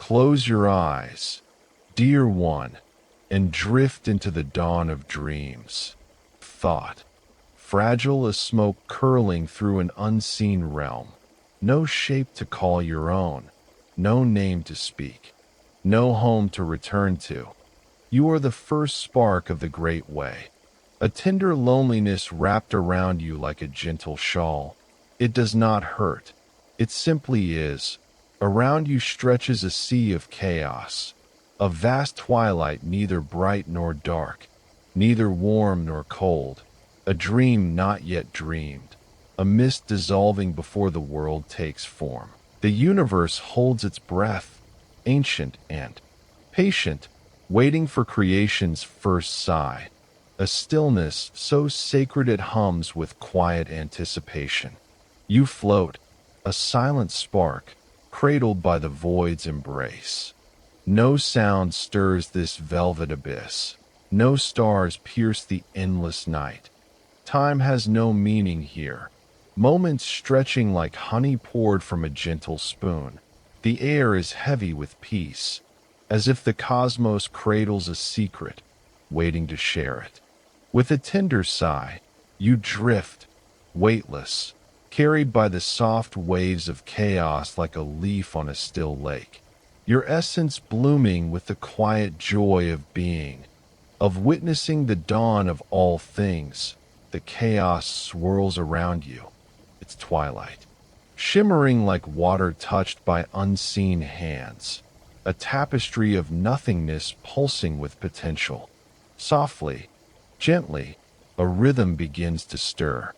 Close your eyes, dear one, and drift into the dawn of dreams. Thought, fragile as smoke curling through an unseen realm. No shape to call your own, no name to speak, no home to return to. You are the first spark of the great way. A tender loneliness wrapped around you like a gentle shawl. It does not hurt. It simply is. Around you stretches a sea of chaos, a vast twilight neither bright nor dark, neither warm nor cold, a dream not yet dreamed, a mist dissolving before the world takes form. The universe holds its breath, ancient and patient, waiting for creation's first sigh, a stillness so sacred it hums with quiet anticipation. You float, a silent spark, cradled by the void's embrace. No sound stirs this velvet abyss. No stars pierce the endless night. Time has no meaning here. Moments stretching like honey poured from a gentle spoon. The air is heavy with peace, as if the cosmos cradles a secret, waiting to share it. With a tender sigh, you drift, weightless, carried by the soft waves of chaos like a leaf on a still lake. Your essence blooming with the quiet joy of being, of witnessing the dawn of all things. The chaos swirls around you. It's twilight, shimmering like water touched by unseen hands, a tapestry of nothingness pulsing with potential. Softly, gently, a rhythm begins to stir.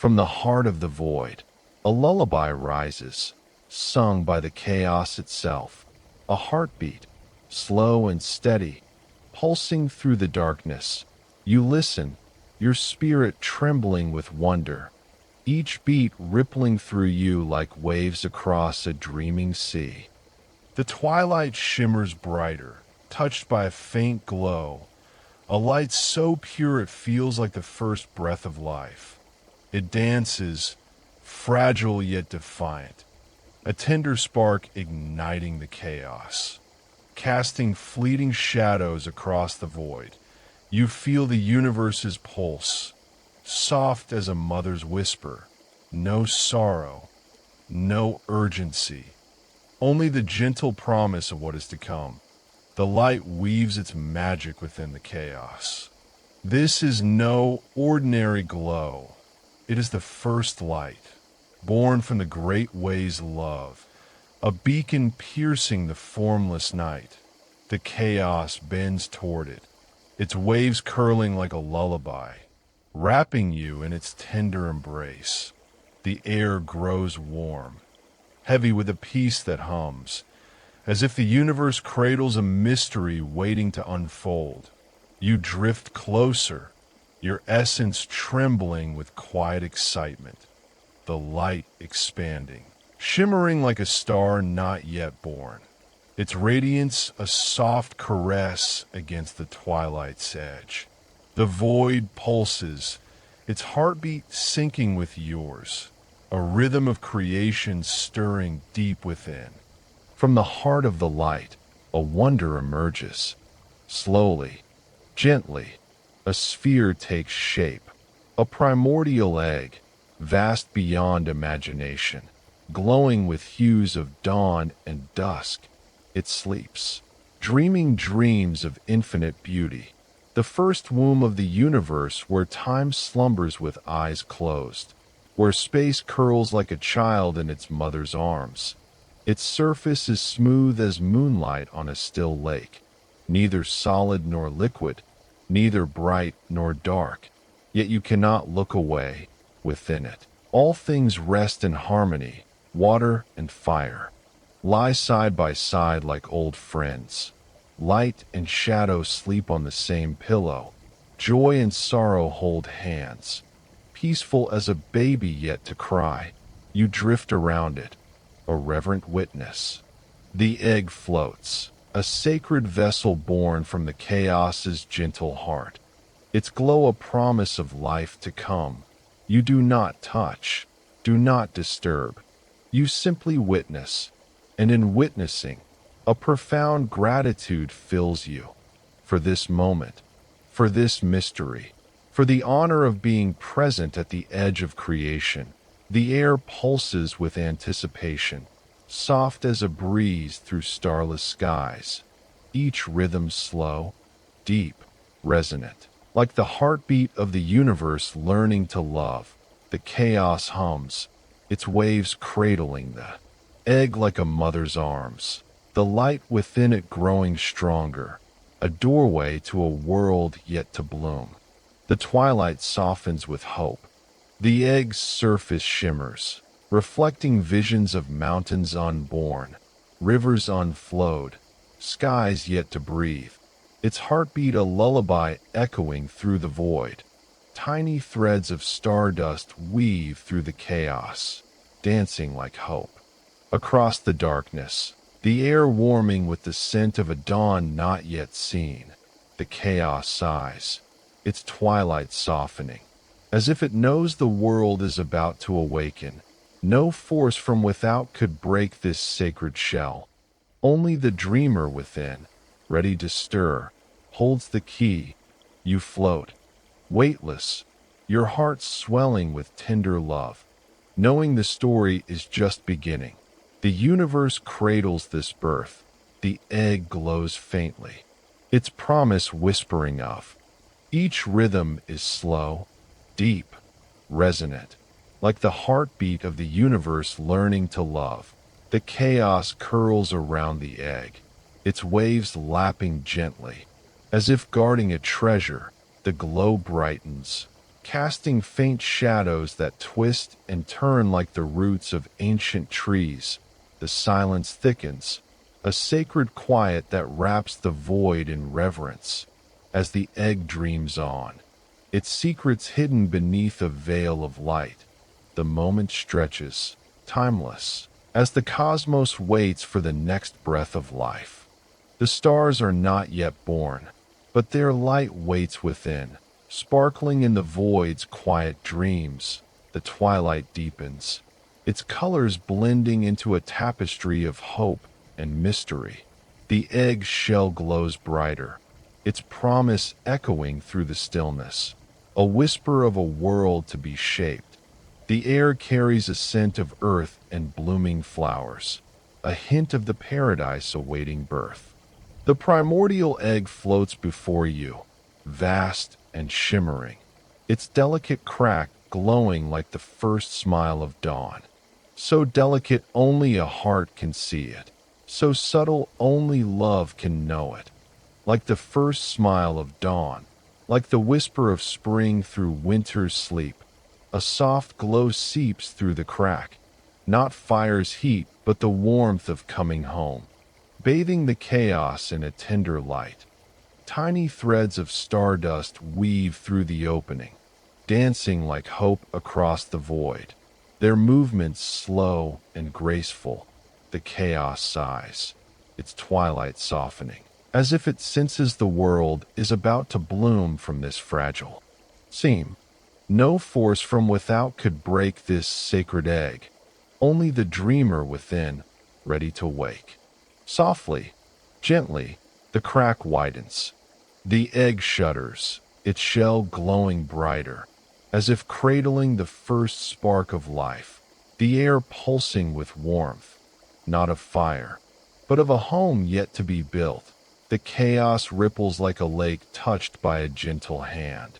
From the heart of the void, a lullaby rises, sung by the chaos itself. A heartbeat, slow and steady, pulsing through the darkness. You listen, your spirit trembling with wonder, each beat rippling through you like waves across a dreaming sea. The twilight shimmers brighter, touched by a faint glow, a light so pure it feels like the first breath of life. It dances, fragile yet defiant, a tender spark igniting the chaos. Casting fleeting shadows across the void, you feel the universe's pulse, soft as a mother's whisper. No sorrow, no urgency, only the gentle promise of what is to come. The light weaves its magic within the chaos. This is no ordinary glow. It is the first light, born from the great way's love, a beacon piercing the formless night. The chaos bends toward it, its waves curling like a lullaby, wrapping you in its tender embrace. The air grows warm, heavy with a peace that hums, as if the universe cradles a mystery waiting to unfold. You drift closer, your essence trembling with quiet excitement, the light expanding, shimmering like a star not yet born, its radiance a soft caress against the twilight's edge. The void pulses, its heartbeat syncing with yours, a rhythm of creation stirring deep within. From the heart of the light, a wonder emerges. Slowly, gently, a sphere takes shape, a primordial egg, vast beyond imagination, glowing with hues of dawn and dusk. It sleeps, dreaming dreams of infinite beauty, the first womb of the universe where time slumbers with eyes closed, where space curls like a child in its mother's arms. Its surface is smooth as moonlight on a still lake, neither solid nor liquid, neither bright nor dark, yet you cannot look away. Within it, all things rest in harmony. Water and fire lie side by side like old friends. Light and shadow sleep on the same pillow. Joy and sorrow hold hands. Peaceful as a baby yet to cry, you drift around it, a reverent witness. The egg floats, a sacred vessel born from the chaos's gentle heart, its glow a promise of life to come. You do not touch, do not disturb. You simply witness, and in witnessing, A profound gratitude fills you for this moment, for this mystery, for the honor of being present at the edge of creation. The air pulses with anticipation, soft as a breeze through starless skies, each rhythm slow, deep, resonant, like the heartbeat of the universe learning to love. The chaos hums, its waves cradling the egg like a mother's arms, the light within it growing stronger, a doorway to a world yet to bloom. The twilight softens with hope. The egg's surface shimmers, reflecting visions of mountains unborn, rivers unflowed, skies yet to breathe. Its heartbeat a lullaby echoing through the void. Tiny threads of stardust weave through the chaos, dancing like hope. Across the darkness, the air warming with the scent of a dawn not yet seen, the chaos sighs, its twilight softening, as if it knows the world is about to awaken. No force from without could break this sacred shell. Only the dreamer within, ready to stir, holds the key. You float, weightless, your heart swelling with tender love, knowing the story is just beginning. The universe cradles this birth. The egg glows faintly, its promise whispering of. Each rhythm is slow, deep, resonant, like the heartbeat of the universe learning to love. The chaos curls around the egg, its waves lapping gently, as if guarding a treasure. The glow brightens, casting faint shadows that twist and turn like the roots of ancient trees. The silence thickens, a sacred quiet that wraps the void in reverence. As the egg dreams on, its secrets hidden beneath a veil of light, the moment stretches, timeless, as the cosmos waits for the next breath of life. The stars are not yet born, but their light waits within, sparkling in the void's quiet dreams. The twilight deepens, its colors blending into a tapestry of hope and mystery. The egg shell glows brighter, its promise echoing through the stillness, a whisper of a world to be shaped. The air carries a scent of earth and blooming flowers, a hint of the paradise awaiting birth. The primordial egg floats before you, vast and shimmering, its delicate crack glowing like the first smile of dawn. So delicate only a heart can see it, so subtle only love can know it. Like the first smile of dawn, like the whisper of spring through winter's sleep, a soft glow seeps through the crack, not fire's heat but the warmth of coming home, bathing the chaos in a tender light. Tiny threads of stardust weave through the opening, dancing like hope across the void. Their movements slow and graceful. The chaos sighs, its twilight softening, as if it senses the world is about to bloom from this fragile seam. No force from without could break this sacred egg, only the dreamer within, ready to wake. Softly, gently, the crack widens. The egg shudders, its shell glowing brighter, as if cradling the first spark of life. The air pulsing with warmth, not of fire, but of a home yet to be built. The chaos ripples like a lake touched by a gentle hand,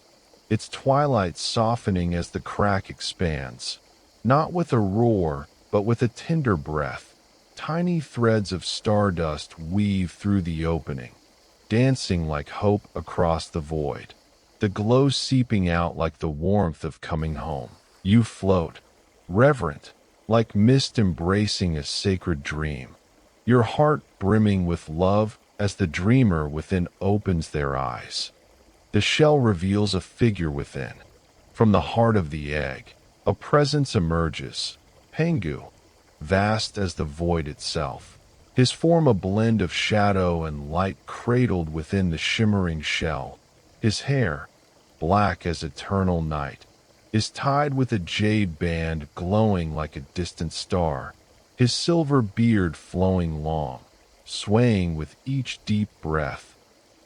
its twilight softening as the crack expands, not with a roar, but with a tender breath. Tiny threads of stardust weave through the opening, dancing like hope across the void, the glow seeping out like the warmth of coming home. You float, reverent, like mist embracing a sacred dream, your heart brimming with love as the dreamer within opens their eyes. The shell reveals a figure within. From the heart of the egg, a presence emerges, Pangu, vast as the void itself, his form a blend of shadow and light cradled within the shimmering shell. His hair, black as eternal night, is tied with a jade band glowing like a distant star, his silver beard flowing long, swaying with each deep breath.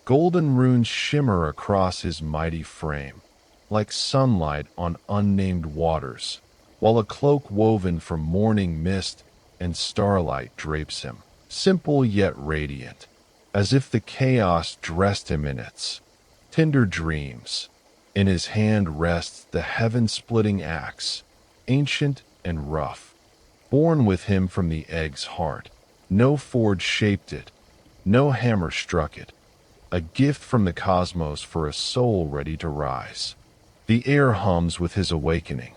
Golden runes shimmer across his mighty frame, like sunlight on unnamed waters, while a cloak woven from morning mist and starlight drapes him, simple yet radiant, as if the chaos dressed him in its tender dreams. In his hand rests the heaven-splitting axe, ancient and rough, born with him from the egg's heart. No forge shaped it, no hammer struck it, a gift from the cosmos for a soul ready to rise. The air hums with his awakening.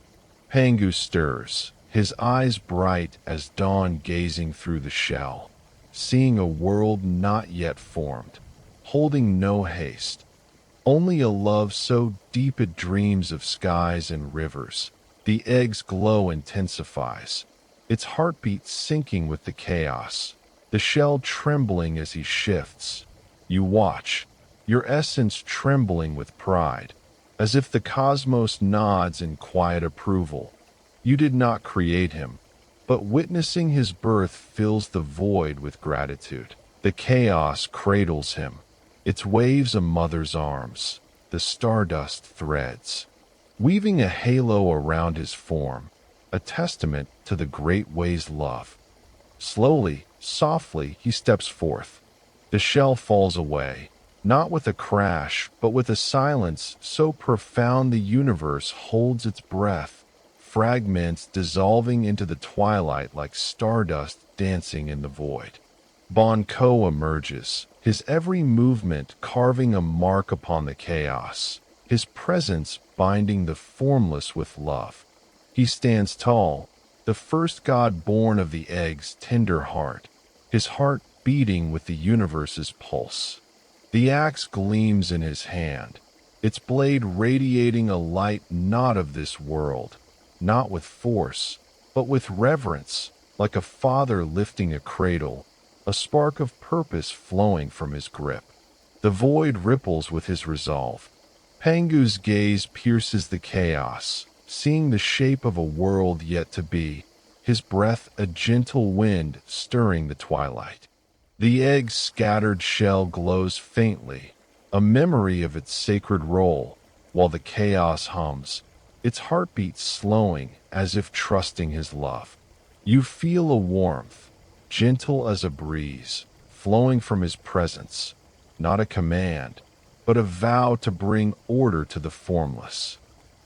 Pangu stirs, his eyes bright as dawn gazing through the shell, seeing a world not yet formed, holding no haste, only a love so deep it dreams of skies and rivers. The egg's glow intensifies, its heartbeat syncing with the chaos, the shell trembling as he shifts. You watch, your essence trembling with pride, as if the cosmos nods in quiet approval. You did not create him, but witnessing his birth fills the void with gratitude. The chaos cradles him, its waves a mother's arms, the stardust threads, weaving a halo around his form, a testament to the great way's love. Slowly, softly, he steps forth. The shell falls away, not with a crash, but with a silence so profound the universe holds its breath, fragments dissolving into the twilight like stardust dancing in the void. Bon Ko emerges, his every movement carving a mark upon the chaos, his presence binding the formless with love. He stands tall, the first god born of the egg's tender heart, his heart beating with the universe's pulse. The axe gleams in his hand, its blade radiating a light not of this world, not with force, but with reverence, like a father lifting a cradle, a spark of purpose flowing from his grip. The void ripples with his resolve. Pangu's gaze pierces the chaos, seeing the shape of a world yet to be, his breath a gentle wind stirring the twilight. The egg's scattered shell glows faintly, a memory of its sacred role, while the chaos hums, its heartbeat slowing as if trusting his love. You feel a warmth, gentle as a breeze, flowing from his presence, not a command, but a vow to bring order to the formless.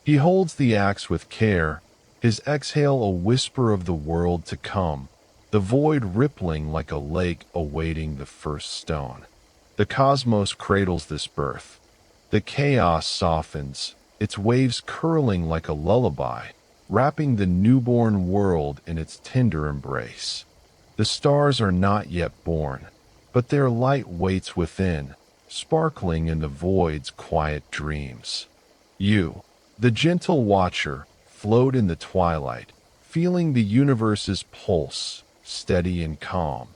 He holds the axe with care, his exhale a whisper of the world to come, the void rippling like a lake awaiting the first stone. The cosmos cradles this birth. The chaos softens, its waves curling like a lullaby, wrapping the newborn world in its tender embrace. The stars are not yet born, but their light waits within, sparkling in the void's quiet dreams. You, the gentle watcher, float in the twilight, feeling the universe's pulse, steady and calm,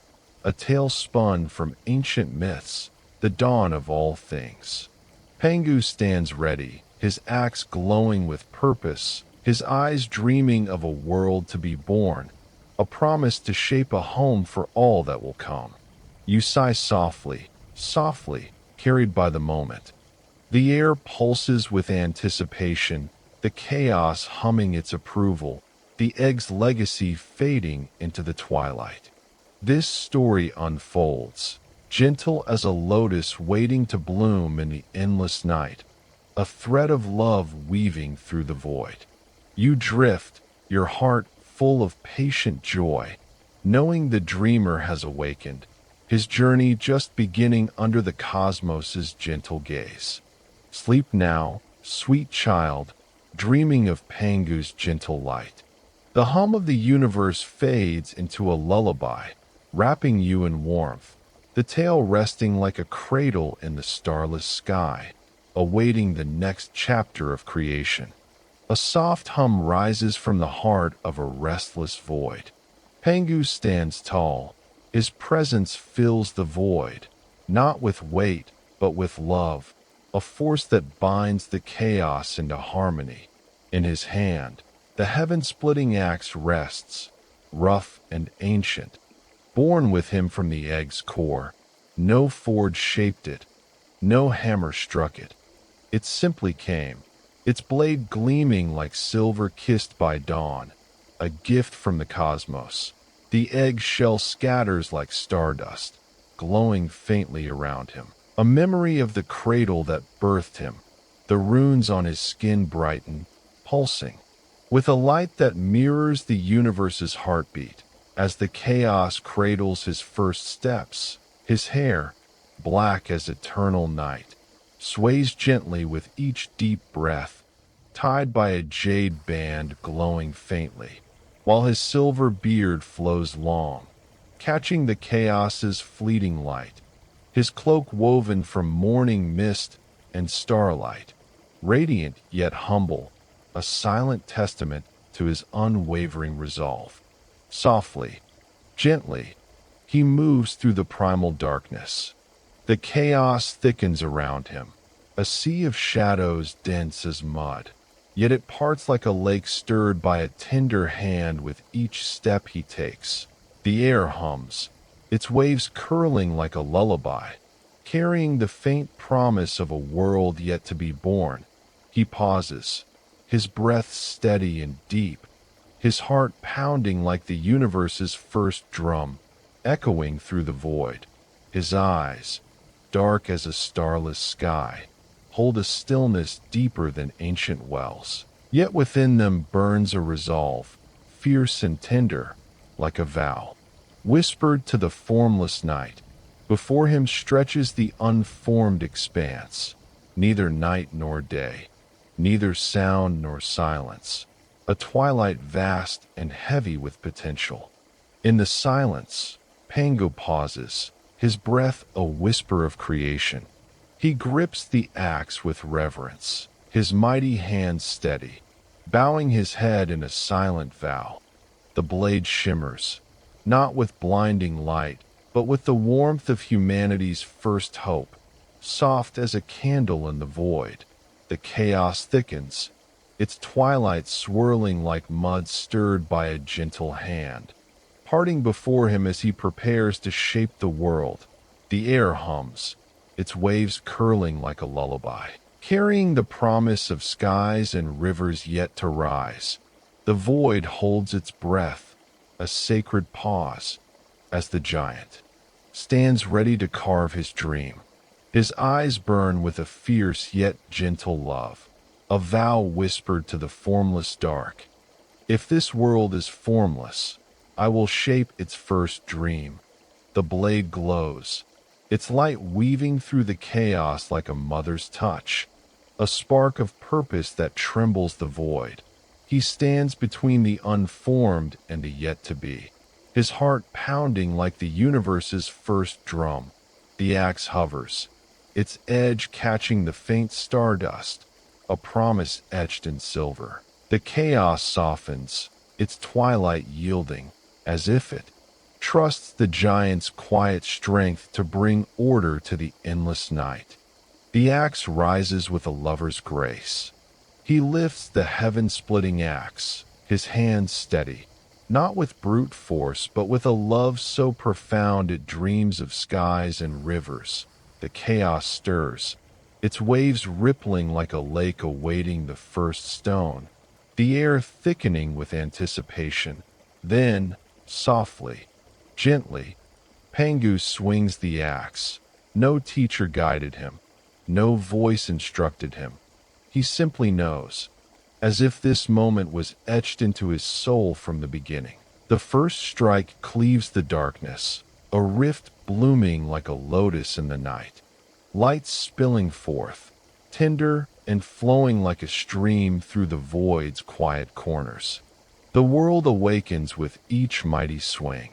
a tale spun from ancient myths, the dawn of all things. Pangu stands ready, his axe glowing with purpose, his eyes dreaming of a world to be born, a promise to shape a home for all that will come. You sigh softly, softly, carried by the moment. The air pulses with anticipation, the chaos humming its approval, the egg's legacy fading into the twilight. This story unfolds, gentle as a lotus waiting to bloom in the endless night, a thread of love weaving through the void. You drift, your heart full of patient joy, knowing the dreamer has awakened, his journey just beginning under the cosmos's gentle gaze. Sleep now, sweet child, dreaming of Pangu's gentle light. The hum of the universe fades into a lullaby, wrapping you in warmth, the tale resting like a cradle in the starless sky, awaiting the next chapter of creation. A soft hum rises from the heart of a restless void. Pangu stands tall. His presence fills the void, not with weight, but with love, a force that binds the chaos into harmony. In his hand, the heaven-splitting axe rests, rough and ancient, born with him from the egg's core. No forge shaped it, no hammer struck it. It simply came, its blade gleaming like silver kissed by dawn, a gift from the cosmos. The egg shell scatters like stardust, glowing faintly around him, a memory of the cradle that birthed him. The runes on his skin brighten, pulsing, with a light that mirrors the universe's heartbeat. As the chaos cradles his first steps, his hair, black as eternal night, sways gently with each deep breath, tied by a jade band glowing faintly, while his silver beard flows long, catching the chaos's fleeting light. His cloak woven from morning mist and starlight, radiant yet humble, a silent testament to his unwavering resolve. Softly, gently, he moves through the primal darkness. The chaos thickens around him, a sea of shadows dense as mud, yet it parts like a lake stirred by a tender hand with each step he takes. The air hums, its waves curling like a lullaby, carrying the faint promise of a world yet to be born. He pauses, his breath steady and deep, his heart pounding like the universe's first drum, echoing through the void. His eyes, dark as a starless sky, hold a stillness deeper than ancient wells. Yet within them burns a resolve, fierce and tender, like a vow, whispered to the formless night. Before him stretches the unformed expanse, neither night nor day, neither sound nor silence, a twilight vast and heavy with potential. In the silence, Pangu pauses, his breath a whisper of creation. He grips the axe with reverence, his mighty hand steady, bowing his head in a silent vow. The blade shimmers, not with blinding light, but with the warmth of humanity's first hope, soft as a candle in the void. The chaos thickens, its twilight swirling like mud stirred by a gentle hand, parting before him as he prepares to shape the world. The air hums, its waves curling like a lullaby, carrying the promise of skies and rivers yet to rise. The void holds its breath, a sacred pause, as the giant stands ready to carve his dream. His eyes burn with a fierce yet gentle love, a vow whispered to the formless dark. If this world is formless, I will shape its first dream. The blade glows, its light weaving through the chaos like a mother's touch, a spark of purpose that trembles the void. He stands between the unformed and the yet-to-be, his heart pounding like the universe's first drum. The axe hovers, its edge catching the faint stardust, a promise etched in silver. The chaos softens, its twilight yielding, as if it trusts the giant's quiet strength to bring order to the endless night. The axe rises with a lover's grace. He lifts the heaven-splitting axe, his hand steady, not with brute force, but with a love so profound it dreams of skies and rivers. The chaos stirs, its waves rippling like a lake awaiting the first stone, the air thickening with anticipation. Then, softly, gently, Pangu swings the axe. No teacher guided him, no voice instructed him. He simply knows, as if this moment was etched into his soul from the beginning. The first strike cleaves the darkness, a rift blooming like a lotus in the night, light spilling forth, tender and flowing like a stream through the void's quiet corners. The world awakens with each mighty swing.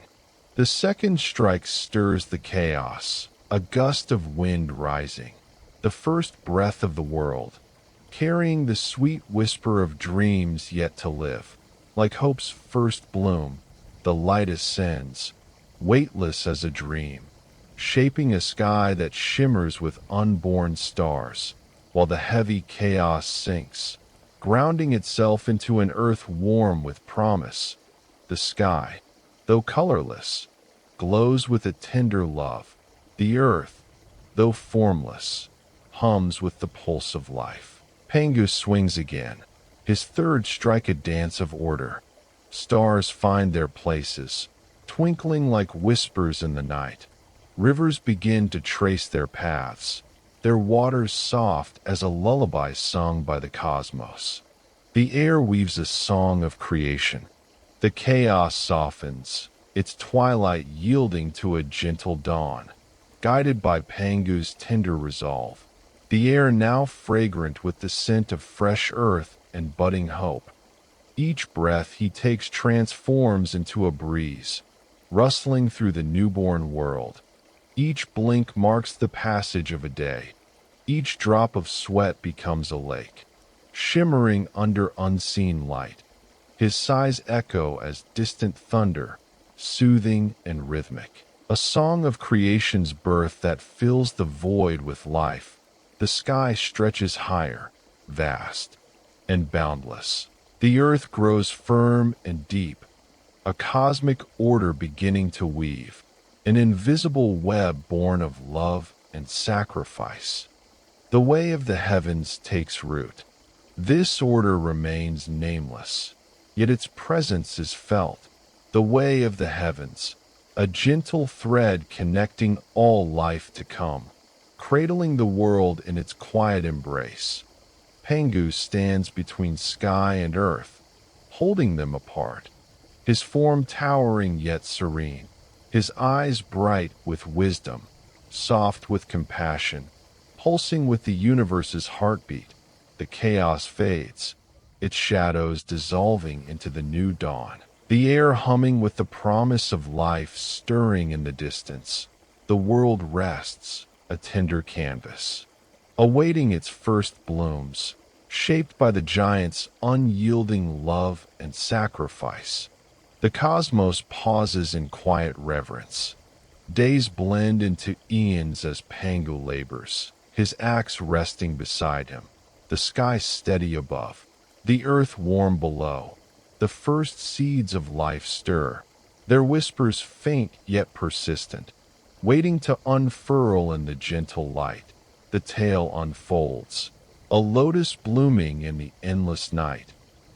The second strike stirs the chaos, a gust of wind rising, the first breath of the world, carrying the sweet whisper of dreams yet to live. Like hope's first bloom, the light ascends, weightless as a dream, shaping a sky that shimmers with unborn stars, while the heavy chaos sinks, grounding itself into an earth warm with promise. The sky, though colorless, glows with a tender love. The earth, though formless, hums with the pulse of life. Pangu swings again. His third strike a dance of order. Stars find their places, twinkling like whispers in the night. Rivers begin to trace their paths, their waters soft as a lullaby sung by the cosmos. The air weaves a song of creation. The chaos softens, its twilight yielding to a gentle dawn. Guided by Pangu's tender resolve, the air now fragrant with the scent of fresh earth and budding hope. Each breath he takes transforms into a breeze, rustling through the newborn world. Each blink marks the passage of a day. Each drop of sweat becomes a lake, shimmering under unseen light. His sighs echo as distant thunder, soothing and rhythmic. A song of creation's birth that fills the void with life. The sky stretches higher, vast, and boundless. The earth grows firm and deep, a cosmic order beginning to weave, an invisible web born of love and sacrifice. The way of the heavens takes root. This order remains nameless, yet its presence is felt. The way of the heavens, a gentle thread connecting all life to come, cradling the world in its quiet embrace. Pangu stands between sky and earth, holding them apart, his form towering yet serene, his eyes bright with wisdom, soft with compassion, pulsing with the universe's heartbeat. The chaos fades, its shadows dissolving into the new dawn. The air humming with the promise of life stirring in the distance. The world rests, a tender canvas, awaiting its first blooms, shaped by the giant's unyielding love and sacrifice. The cosmos pauses in quiet reverence. Days blend into eons as Pangu labors, his axe resting beside him, the sky steady above, the earth warm below. The first seeds of life stir, their whispers faint yet persistent, waiting to unfurl in the gentle light. The tale unfolds, a lotus blooming in the endless night,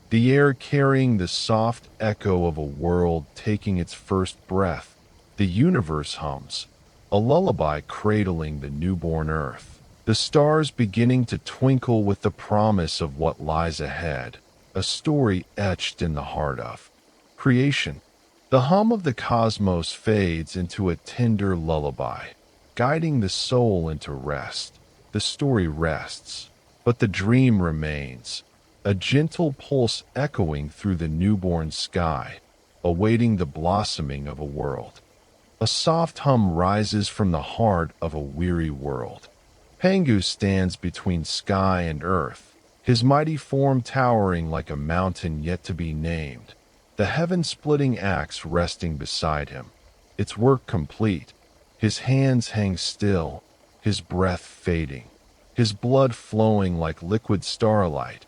the air carrying the soft echo of a world taking its first breath. The universe hums, a lullaby cradling the newborn earth. The stars beginning to twinkle with the promise of what lies ahead. A story etched in the heart of creation. The hum of the cosmos fades into a tender lullaby, guiding the soul into rest. The story rests, but the dream remains, a gentle pulse echoing through the newborn sky, awaiting the blossoming of a world. A soft hum rises from the heart of a weary world. Pangu stands between sky and earth, his mighty form towering like a mountain yet to be named, the heaven-splitting axe resting beside him, its work complete. His hands hang still, his breath fading, his blood flowing like liquid starlight,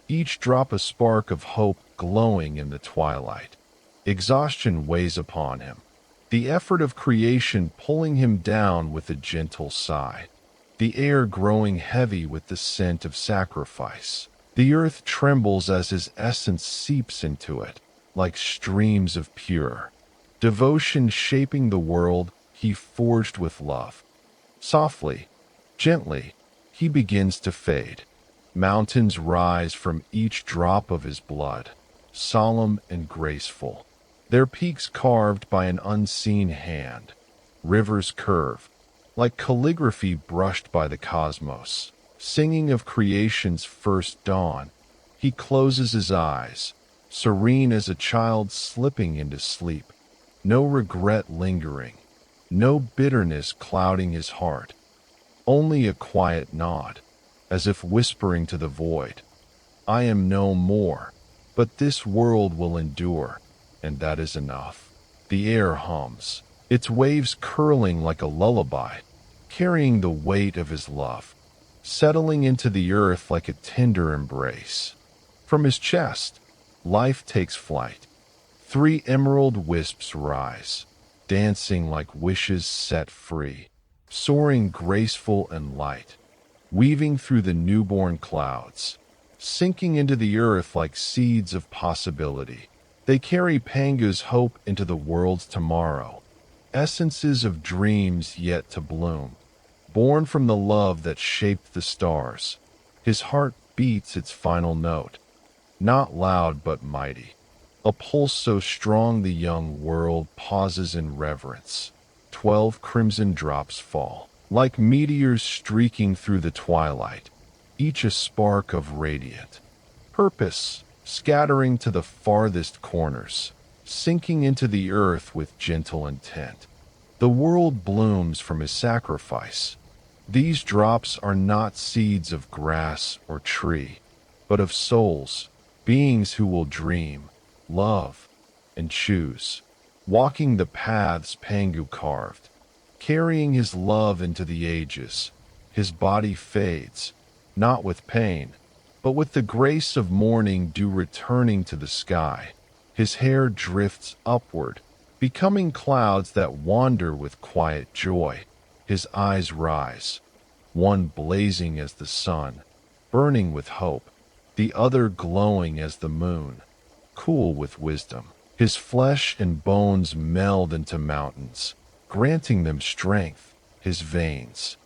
each drop a spark of hope glowing in the twilight. Exhaustion weighs upon him, the effort of creation pulling him down with a gentle sigh. The air growing heavy with the scent of sacrifice. The earth trembles as his essence seeps into it, like streams of pure devotion shaping the world he forged with love. Softly, gently, he begins to fade. Mountains rise from each drop of his blood, solemn and graceful, their peaks carved by an unseen hand. Rivers curve, like calligraphy brushed by the cosmos, singing of creation's first dawn. He closes his eyes, serene as a child slipping into sleep, no regret lingering, no bitterness clouding his heart, only a quiet nod, as if whispering to the void, "I am no more, but this world will endure, and that is enough." The air hums, its waves curling like a lullaby, carrying the weight of his love, settling into the earth like a tender embrace. From his chest, life takes flight. 3 emerald wisps rise, dancing like wishes set free, soaring graceful and light, weaving through the newborn clouds, sinking into the earth like seeds of possibility. They carry Pangu's hope into the world's tomorrow, essences of dreams yet to bloom, born from the love that shaped the stars. His heart beats its final note, not loud but mighty, a pulse so strong the young world pauses in reverence. 12 crimson drops fall, like meteors streaking through the twilight, each a spark of radiant purpose, scattering to the farthest corners, sinking into the earth with gentle intent. The world blooms from his sacrifice. These drops are not seeds of grass or tree, but of souls, beings who will dream, love, and choose, walking the paths Pangu carved, carrying his love into the ages. His body fades, not with pain, but with the grace of morning dew returning to the sky. His hair drifts upward, becoming clouds that wander with quiet joy. His eyes rise, one blazing as the sun, burning with hope, the other glowing as the moon, cool with wisdom. His flesh and bones meld into mountains, granting them strength. His veins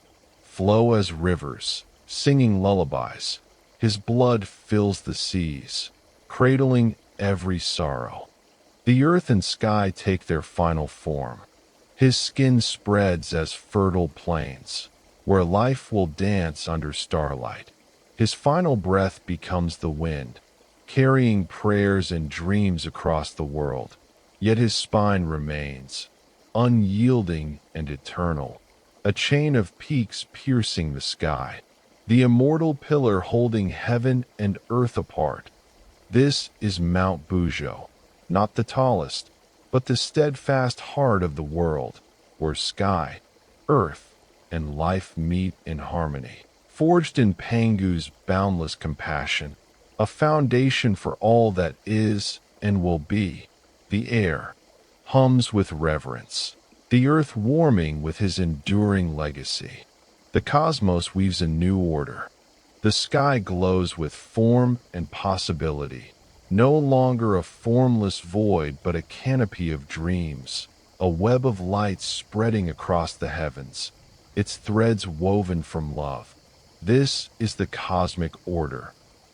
flow as rivers, singing lullabies. His blood fills the seas, cradling every sorrow. The earth and sky take their final form. His skin spreads as fertile plains, where life will dance under starlight. His final breath becomes the wind, carrying prayers and dreams across the world. Yet his spine remains, unyielding and eternal, a chain of peaks piercing the sky, the immortal pillar holding heaven and earth apart. This is Mount Buzhou, not the tallest, but the steadfast heart of the world, where sky, earth, and life meet in harmony. Forged in Pangu's boundless compassion, a foundation for all that is and will be. The air hums with reverence, the earth warming with his enduring legacy. The cosmos weaves a new order. The sky glows with form and possibility, no longer a formless void but a canopy of dreams, a web of light spreading across the heavens, its threads woven from love. This is the cosmic order,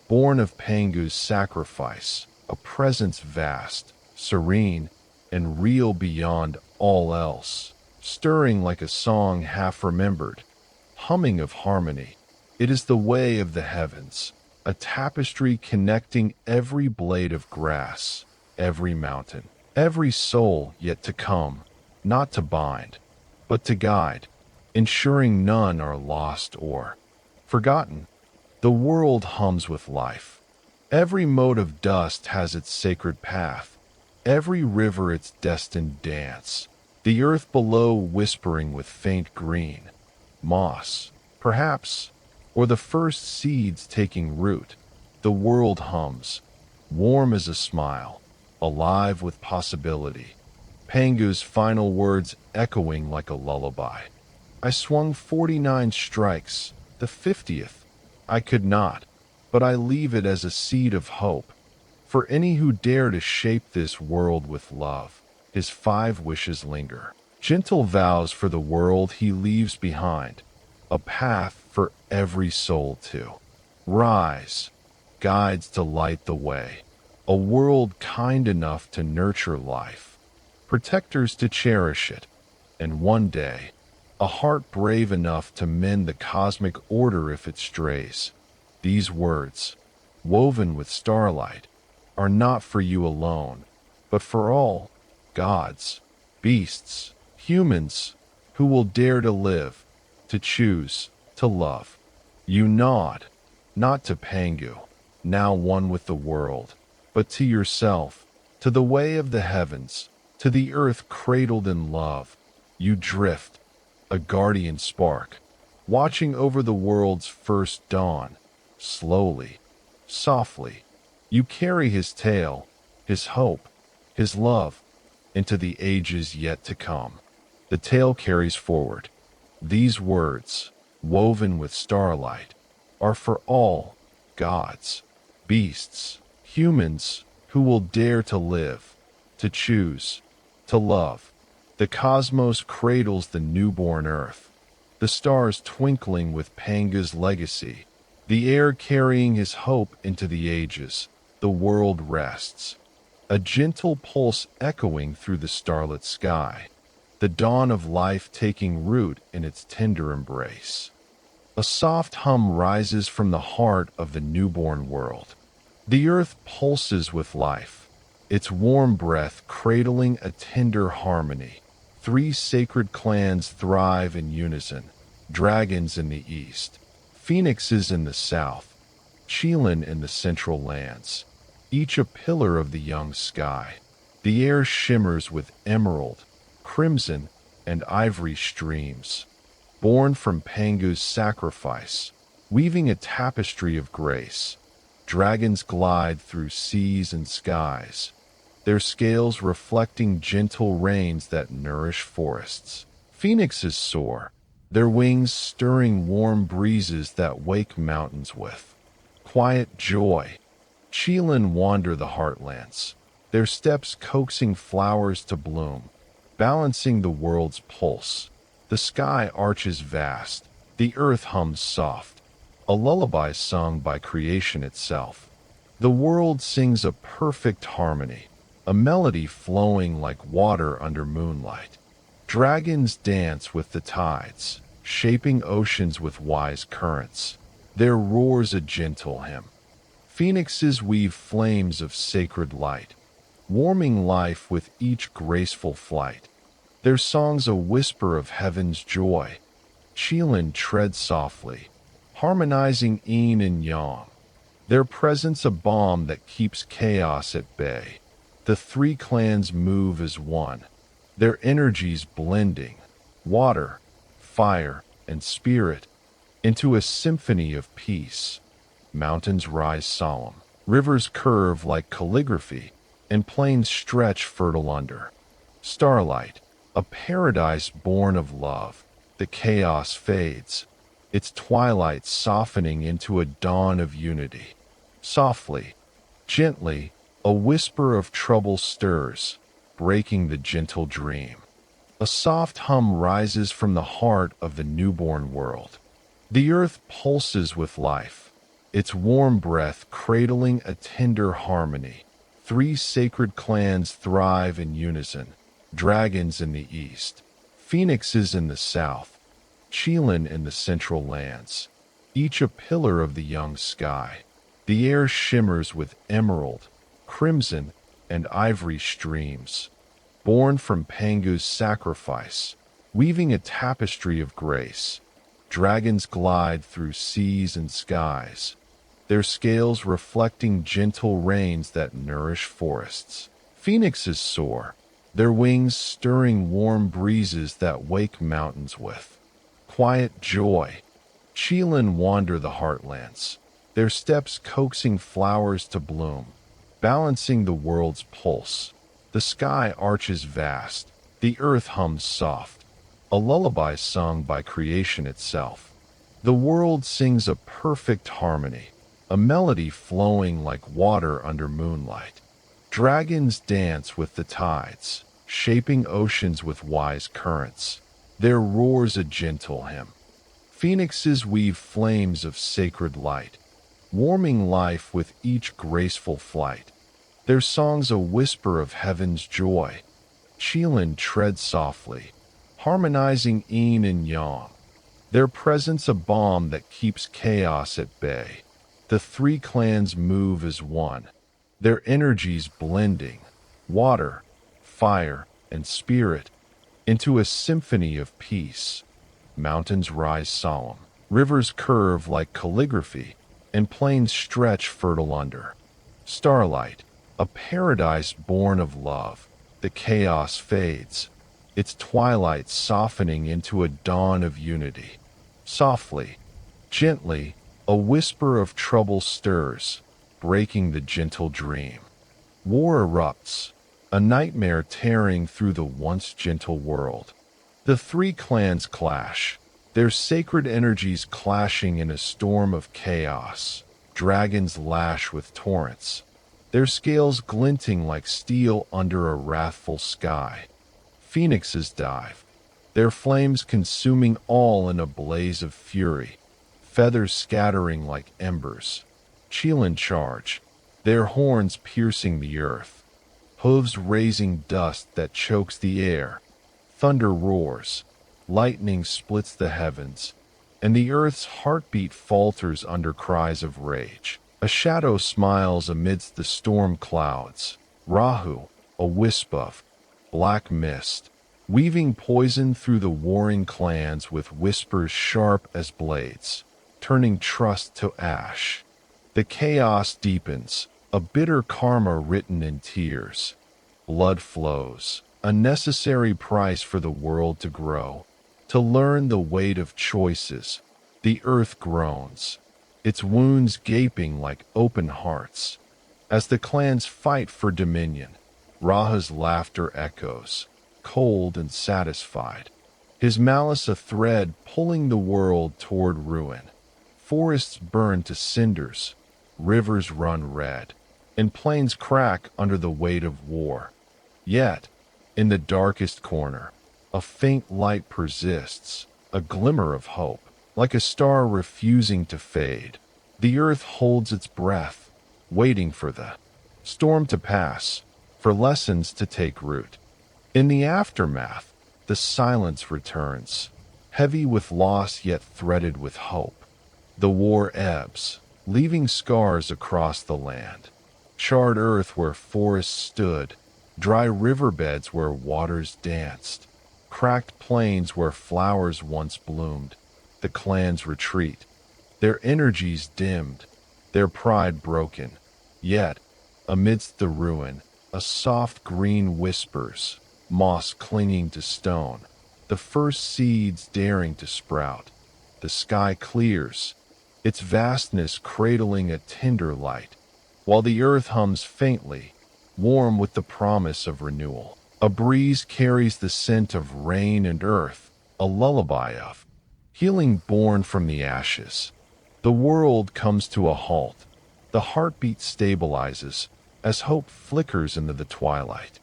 born of Pangu's sacrifice, a presence vast, serene, and real beyond all else, stirring like a song half remembered, humming of harmony. It is the way of the heavens, a tapestry connecting every blade of grass, every mountain, every soul yet to come, not to bind, but to guide, ensuring none are lost or forgotten. The world hums with life. Every mote of dust has its sacred path, every river its destined dance, the earth below whispering with faint green, moss, perhaps, or the first seeds taking root. The world hums, warm as a smile, alive with possibility. Pangu's final words echoing like a lullaby. I swung 49 strikes, the 50th. I could not, but I leave it as a seed of hope for any who dare to shape this world with love. His 5 wishes linger, gentle vows for the world he leaves behind, a path for every soul to rise, guides to light the way, a world kind enough to nurture life, protectors to cherish it, and one day, a heart brave enough to mend the cosmic order if it strays. These words, woven with starlight, are not for you alone, but for all, gods, beasts, humans, who will dare to live, to choose, to love. You nod, not to Pangu, now one with the world, but to yourself, to the way of the heavens, to the earth cradled in love. You drift, a guardian spark, watching over the world's first dawn. Slowly, softly, you carry his tale, his hope, his love, into the ages yet to come. The tale carries forward. These words, woven with starlight, are for all gods, beasts, humans who will dare to live, to choose, to love. The cosmos cradles the newborn earth, the stars twinkling with Pangu's legacy, the air carrying his hope into the ages. The world rests, a gentle pulse echoing through the starlit sky, the dawn of life taking root in its tender embrace. A soft hum rises from the heart of the newborn world. The earth pulses with life, its warm breath cradling a tender harmony. Three sacred clans thrive in unison: dragons in the east, phoenixes in the south, Chiyou in the central lands, each a pillar of the young sky. The air shimmers with emerald, crimson, and ivory streams, born from Pangu's sacrifice, weaving a tapestry of grace. Dragons glide through seas and skies, their scales reflecting gentle rains that nourish forests. Phoenixes soar, their wings stirring warm breezes that wake mountains with quiet joy. Chiyou wander the heartlands, their steps coaxing flowers to bloom, balancing the world's pulse. The sky arches vast, the earth hums soft, a lullaby sung by creation itself. The world sings a perfect harmony, a melody flowing like water under moonlight. Dragons dance with the tides, shaping oceans with wise currents, their roars a gentle hymn. Phoenixes weave flames of sacred light, warming life with each graceful flight. Their songs a whisper of heaven's joy. Chiyou treads softly, harmonizing yin and yang, their presence a balm that keeps chaos at bay. The three clans move as one, their energies blending, water, fire, and spirit, into a symphony of peace. Mountains rise solemn, rivers curve like calligraphy, and plains stretch fertile under starlight, a paradise born of love. The chaos fades, its twilight softening into a dawn of unity. Softly, gently, a whisper of trouble stirs, breaking the gentle dream. A soft hum rises from the heart of the newborn world. The earth pulses with life, its warm breath cradling a tender harmony. Three sacred clans thrive in unison: dragons in the east, phoenixes in the south, Chiyou in the central lands, each a pillar of the young sky. The air shimmers with emerald, crimson, and ivory streams, born from Pangu's sacrifice, weaving a tapestry of grace. Dragons glide through seas and skies, their scales reflecting gentle rains that nourish forests. Phoenixes soar, their wings stirring warm breezes that wake mountains with quiet joy. Chiyou wander the heartlands, their steps coaxing flowers to bloom, balancing the world's pulse. The sky arches vast, the earth hums soft, a lullaby sung by creation itself. The world sings a perfect harmony, a melody flowing like water under moonlight. Dragons dance with the tides, shaping oceans with wise currents, their roars a gentle hymn. Phoenixes weave flames of sacred light, warming life with each graceful flight. Their songs a whisper of heaven's joy. Chiyou treads softly, harmonizing yin and yang, their presence a balm that keeps chaos at bay. The three clans move as one, their energies blending, water, fire, and spirit, into a symphony of peace. Mountains rise solemn, rivers curve like calligraphy, and plains stretch fertile under starlight, a paradise born of love. The chaos fades, its twilight softening into a dawn of unity. Softly, gently, a whisper of trouble stirs, breaking the gentle dream. War erupts, a nightmare tearing through the once gentle world. The three clans clash, their sacred energies clashing in a storm of chaos. Dragons lash with torrents, their scales glinting like steel under a wrathful sky. Phoenixes dive, their flames consuming all in a blaze of fury, feathers scattering like embers. Chiyou charge, their horns piercing the earth, hooves raising dust that chokes the air. Thunder roars, lightning splits the heavens, and the earth's heartbeat falters under cries of rage. A shadow smiles amidst the storm clouds. Rahu, a wisp of black mist, weaving poison through the warring clans with whispers sharp as blades, turning trust to ash. The chaos deepens, a bitter karma written in tears. Blood flows, a necessary price for the world to grow. To learn the weight of choices, the earth groans, its wounds gaping like open hearts. As the clans fight for dominion, Raha's laughter echoes, cold and satisfied, his malice a thread pulling the world toward ruin. Forests burn to cinders, rivers run red, and plains crack under the weight of war. Yet, in the darkest corner, a faint light persists, a glimmer of hope, like a star refusing to fade. The earth holds its breath, waiting for the storm to pass, for lessons to take root. In the aftermath, the silence returns, heavy with loss yet threaded with hope. The war ebbs, leaving scars across the land. Charred earth where forests stood, dry riverbeds where waters danced, cracked plains where flowers once bloomed. The clans retreat, their energies dimmed, their pride broken. Yet, amidst the ruin, a soft green whispers, moss clinging to stone, the first seeds daring to sprout. The sky clears, its vastness cradling a tender light, while the earth hums faintly, warm with the promise of renewal. A breeze carries the scent of rain and earth, a lullaby of healing born from the ashes. The world comes to a halt. The heartbeat stabilizes as hope flickers into the twilight.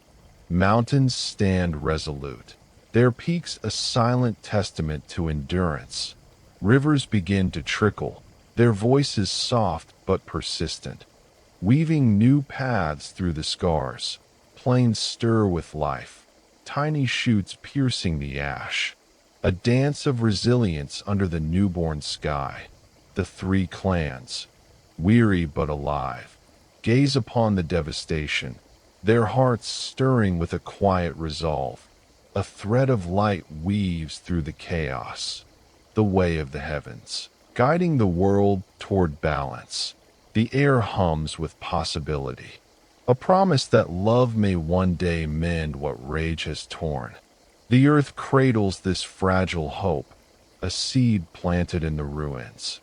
Mountains stand resolute, their peaks a silent testament to endurance. Rivers begin to trickle, their voices soft but persistent, weaving new paths through the scars. Plains stir with life, tiny shoots piercing the ash, a dance of resilience under the newborn sky. The three clans, weary but alive, gaze upon the devastation, their hearts stirring with a quiet resolve. A thread of light weaves through the chaos, the way of the heavens, guiding the world toward balance. The air hums with possibility, a promise that love may one day mend what rage has torn. The earth cradles this fragile hope, a seed planted in the ruins.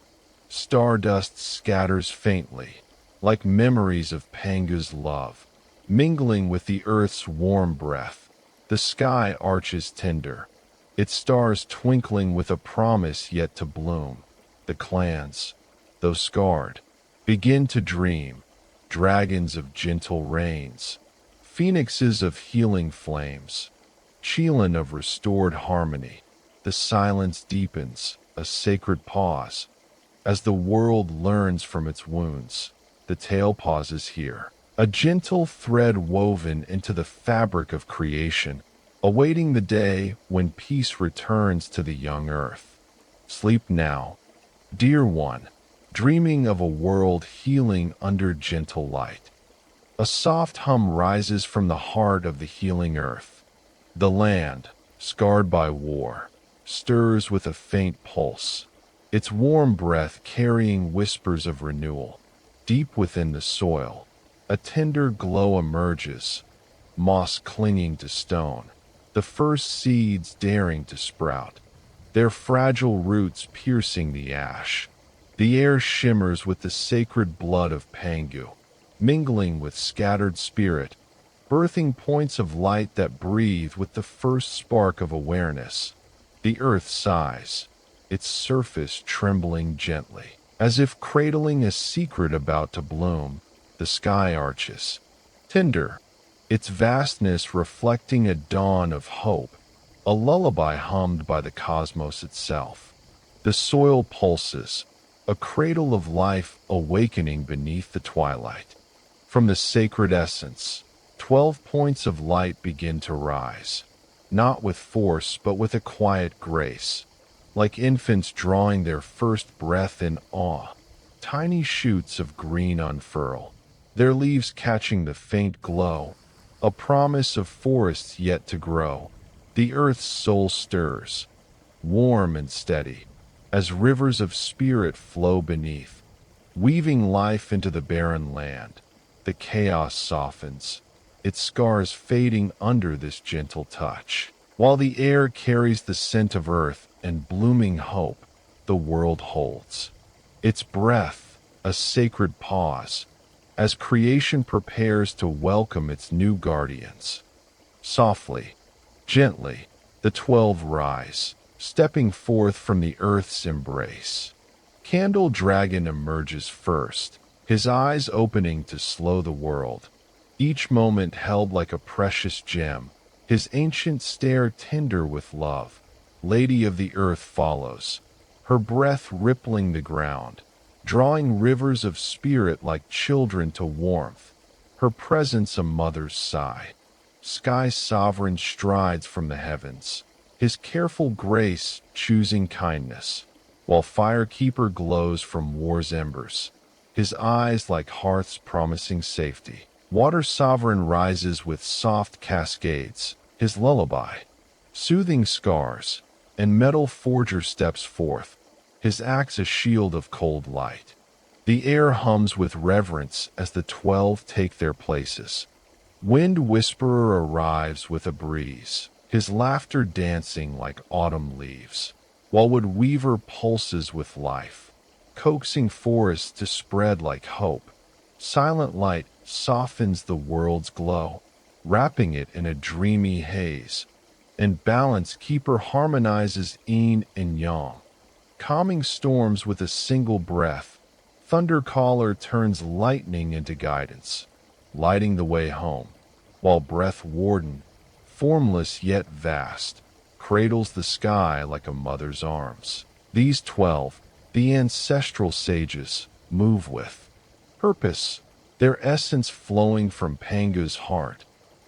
Stardust scatters faintly, like memories of Pangu's love, mingling with the earth's warm breath. The sky arches tender, its stars twinkling with a promise yet to bloom. The clans, though scarred, begin to dream, dragons of gentle rains, phoenixes of healing flames, Chiyou of restored harmony. The silence deepens, a sacred pause. As the world learns from its wounds, the tale pauses here, a gentle thread woven into the fabric of creation, awaiting the day when peace returns to the young earth. Sleep now, dear one, dreaming of a world healing under gentle light. A soft hum rises from the heart of the healing earth. The land, scarred by war, stirs with a faint pulse, its warm breath carrying whispers of renewal. Deep within the soil, a tender glow emerges, moss clinging to stone, the first seeds daring to sprout, their fragile roots piercing the ash. The air shimmers with the sacred blood of Pangu, mingling with scattered spirit. birthing points of light that breathe with the first spark of awareness. The earth sighs, its surface trembling gently, as if cradling a secret about to bloom. The sky arches, tender, its vastness reflecting a dawn of hope, a lullaby hummed by the cosmos itself. The soil pulses, a cradle of life awakening beneath the twilight. From the sacred essence, 12 points of light begin to rise, not with force but with a quiet grace, like infants drawing their first breath in awe. Tiny shoots of green unfurl, their leaves catching the faint glow, a promise of forests yet to grow. The earth's soul stirs, warm and steady, as rivers of spirit flow beneath, weaving life into the barren land. The chaos softens, its scars fading under this gentle touch. While the air carries the scent of earth and blooming hope, the world holds its breath, a sacred pause, as creation prepares to welcome its new guardians. Softly, gently, the 12 rise, stepping forth from the earth's embrace. Candle Dragon emerges first, his eyes opening to slow the world, each moment held like a precious gem, his ancient stare tender with love. Lady of the Earth follows, her breath rippling the ground, drawing rivers of spirit like children to warmth, her presence a mother's sigh. Sky Sovereign strides from the heavens, his careful grace choosing kindness, while Firekeeper glows from war's embers, his eyes like hearths promising safety. Water Sovereign rises with soft cascades, his lullaby, soothing scars, and Metal Forger steps forth, his axe a shield of cold light. The air hums with reverence as the 12 take their places. Wind Whisperer arrives with a breeze, his laughter dancing like autumn leaves, while Wood Weaver pulses with life, coaxing forests to spread like hope. Silent Light softens the world's glow, wrapping it in a dreamy haze, and Balance Keeper harmonizes yin and yang, calming storms with a single breath. Thunder Caller turns lightning into guidance, lighting the way home, while Breath Warden, formless yet vast, cradles the sky like a mother's arms. These 12, the ancestral sages, move with purpose, their essence flowing from Pangu's heart,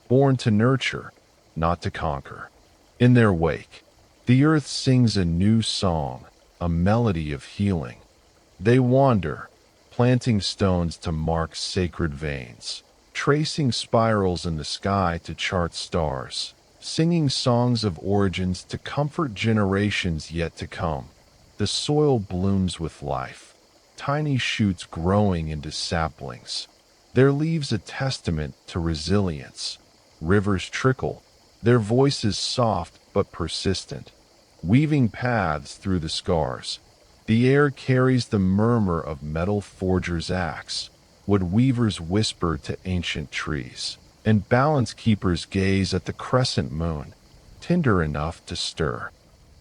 born to nurture, not to conquer. In their wake, the earth sings a new song, a melody of healing. They wander, planting stones to mark sacred veins, tracing spirals in the sky to chart stars, singing songs of origins to comfort generations yet to come. The soil blooms with life, tiny shoots growing into saplings, their leaves a testament to resilience. Rivers trickle, their voices soft but persistent, weaving paths through the scars. The air carries the murmur of Metal Forger's axe, Wood Weaver's whisper to ancient trees, and Balance Keeper's gaze at the crescent moon, tender enough to stir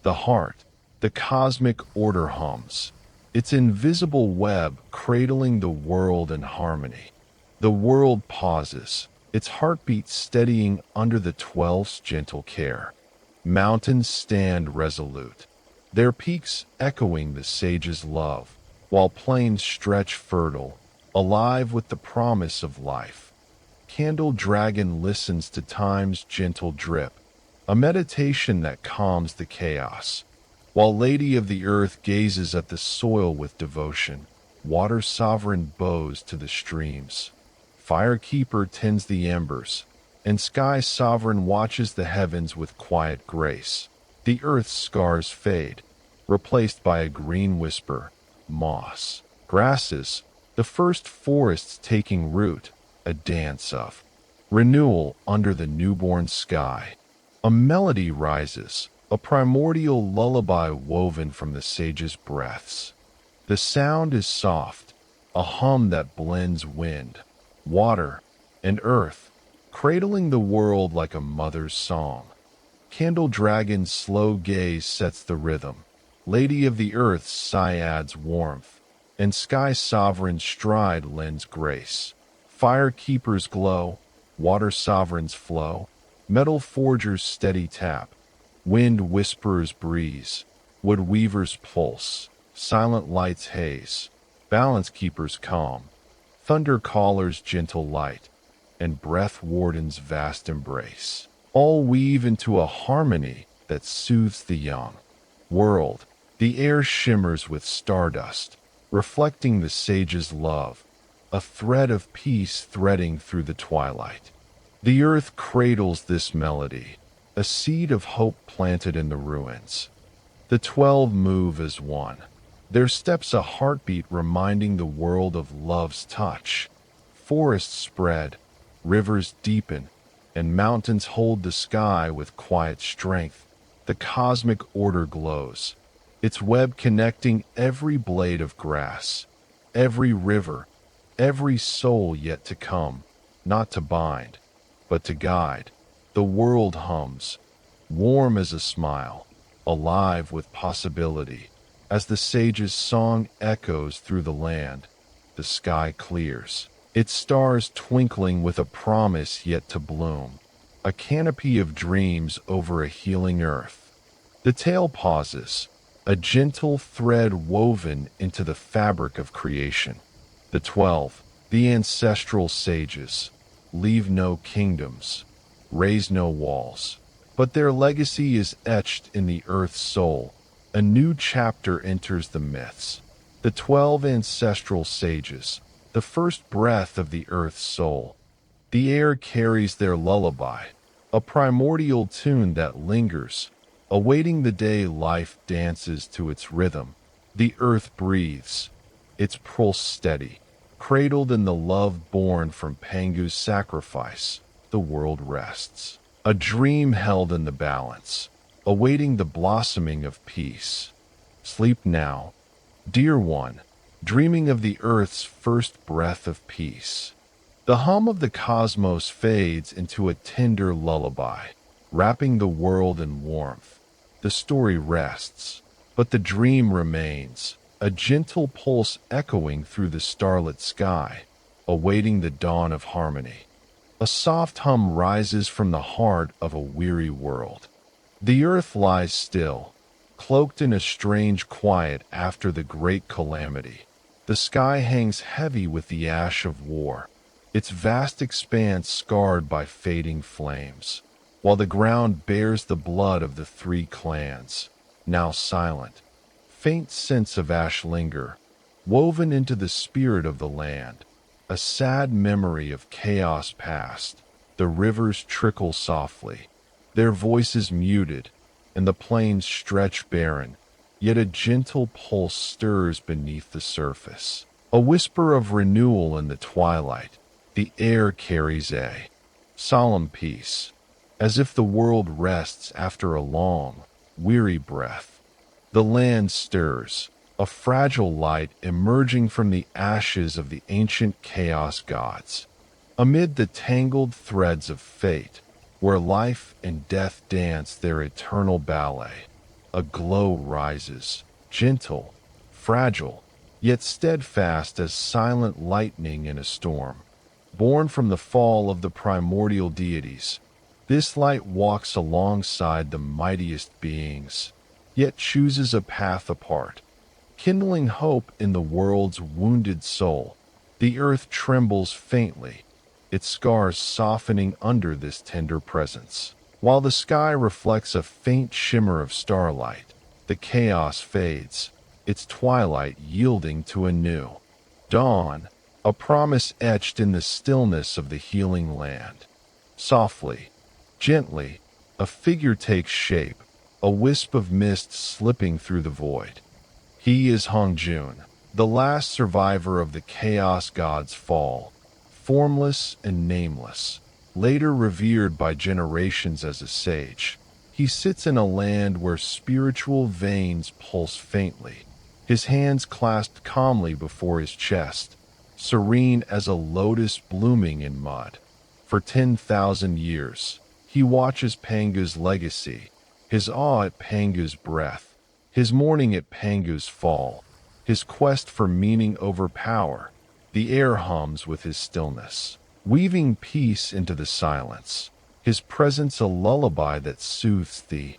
the heart. The cosmic order hums, its invisible web cradling the world in harmony. The world pauses, its heartbeat steadying under the 12's gentle care. Mountains stand resolute, their peaks echoing the sage's love, while plains stretch fertile, alive with the promise of life. Candle Dragon listens to time's gentle drip, a meditation that calms the chaos, while Lady of the Earth gazes at the soil with devotion. Water Sovereign bows to the streams, Firekeeper tends the embers, and Sky Sovereign watches the heavens with quiet grace. The earth's scars fade, replaced by a green whisper, moss, grasses, the first forests taking root, a dance of renewal under the newborn sky. A melody rises, a primordial lullaby woven from the sage's breaths. The sound is soft, a hum that blends wind, water, and earth, cradling the world like a mother's song. Candle Dragon's slow gaze sets the rhythm. Lady of the Earth's sigh adds warmth, and Sky Sovereign's stride lends grace. Fire Keeper's glow, Water Sovereign's flow, Metal Forger's steady tap, Wind Whisperer's breeze, Wood Weaver's pulse, Silent Light's haze, Balance Keeper's calm, Thunder Caller's gentle light, and Breath Warden's vast embrace. All weave into a harmony that soothes the young world. The air shimmers with stardust, reflecting the sage's love, a thread of peace threading through the twilight. The earth cradles this melody, a seed of hope planted in the ruins. The 12 move as one, their steps a heartbeat reminding the world of love's touch. Forests spread, rivers deepen, and mountains hold the sky with quiet strength. The cosmic order glows, its web connecting every blade of grass, every river, every soul yet to come, not to bind, but to guide. The world hums, warm as a smile, alive with possibility. As the sage's song echoes through the land, the sky clears, its stars twinkling with a promise yet to bloom, a canopy of dreams over a healing earth. The tale pauses, a gentle thread woven into the fabric of creation. The 12, the ancestral sages, leave no kingdoms, raise no walls, but their legacy is etched in the earth's soul. A new chapter enters the myths. The 12 ancestral sages, the first breath of the earth's soul. The air carries their lullaby, a primordial tune that lingers, awaiting the day life dances to its rhythm. The earth breathes, its pulse steady, cradled in the love born from Pangu's sacrifice. The world rests, a dream held in the balance, awaiting the blossoming of peace. Sleep now, dear one, dreaming of the earth's first breath of peace. The hum of the cosmos fades into a tender lullaby, wrapping the world in warmth. The story rests, but the dream remains, a gentle pulse echoing through the starlit sky, awaiting the dawn of harmony. A soft hum rises from the heart of a weary world. The earth lies still, cloaked in a strange quiet after the great calamity. The sky hangs heavy with the ash of war, its vast expanse scarred by fading flames, while the ground bears the blood of the 3 clans, now silent. Faint scents of ash linger, woven into the spirit of the land, a sad memory of chaos past. The rivers trickle softly, their voices muted, and the plains stretch barren, yet a gentle pulse stirs beneath the surface. A whisper of renewal in the twilight. The air carries a solemn peace, as if the world rests after a long, weary breath. The land stirs, a fragile light emerging from the ashes of the ancient chaos gods. Amid the tangled threads of fate, where life and death dance their eternal ballet, a glow rises, gentle, fragile, yet steadfast as silent lightning in a storm. Born from the fall of the primordial deities, this light walks alongside the mightiest beings, yet chooses a path apart, kindling hope in the world's wounded soul. The earth trembles faintly, its scars softening under this tender presence. While the sky reflects a faint shimmer of starlight, the chaos fades, its twilight yielding to a new dawn, a promise etched in the stillness of the healing land. Softly, gently, a figure takes shape, a wisp of mist slipping through the void. He is Hongjun, the last survivor of the chaos god's fall, formless and nameless, later revered by generations as a sage. He sits in a land where spiritual veins pulse faintly, his hands clasped calmly before his chest, serene as a lotus blooming in mud. For 10,000 years, he watches Pangu's legacy, his awe at Pangu's breath, his mourning at Pangu's fall, his quest for meaning over power. The air hums with his stillness, weaving peace into the silence, his presence a lullaby that soothes the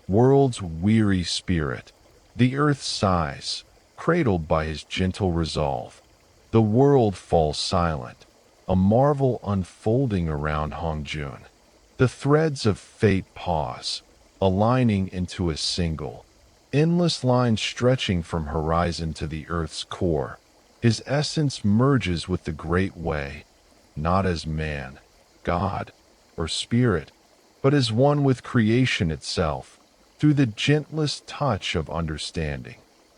world's weary spirit. The earth sighs, cradled by his gentle resolve. The world falls silent, a marvel unfolding around Hongjun. The threads of fate pause, aligning into a single, endless line stretching from horizon to the earth's core. His essence merges with the great way, not as man, God, or spirit, but as one with creation itself, through the gentlest touch of understanding.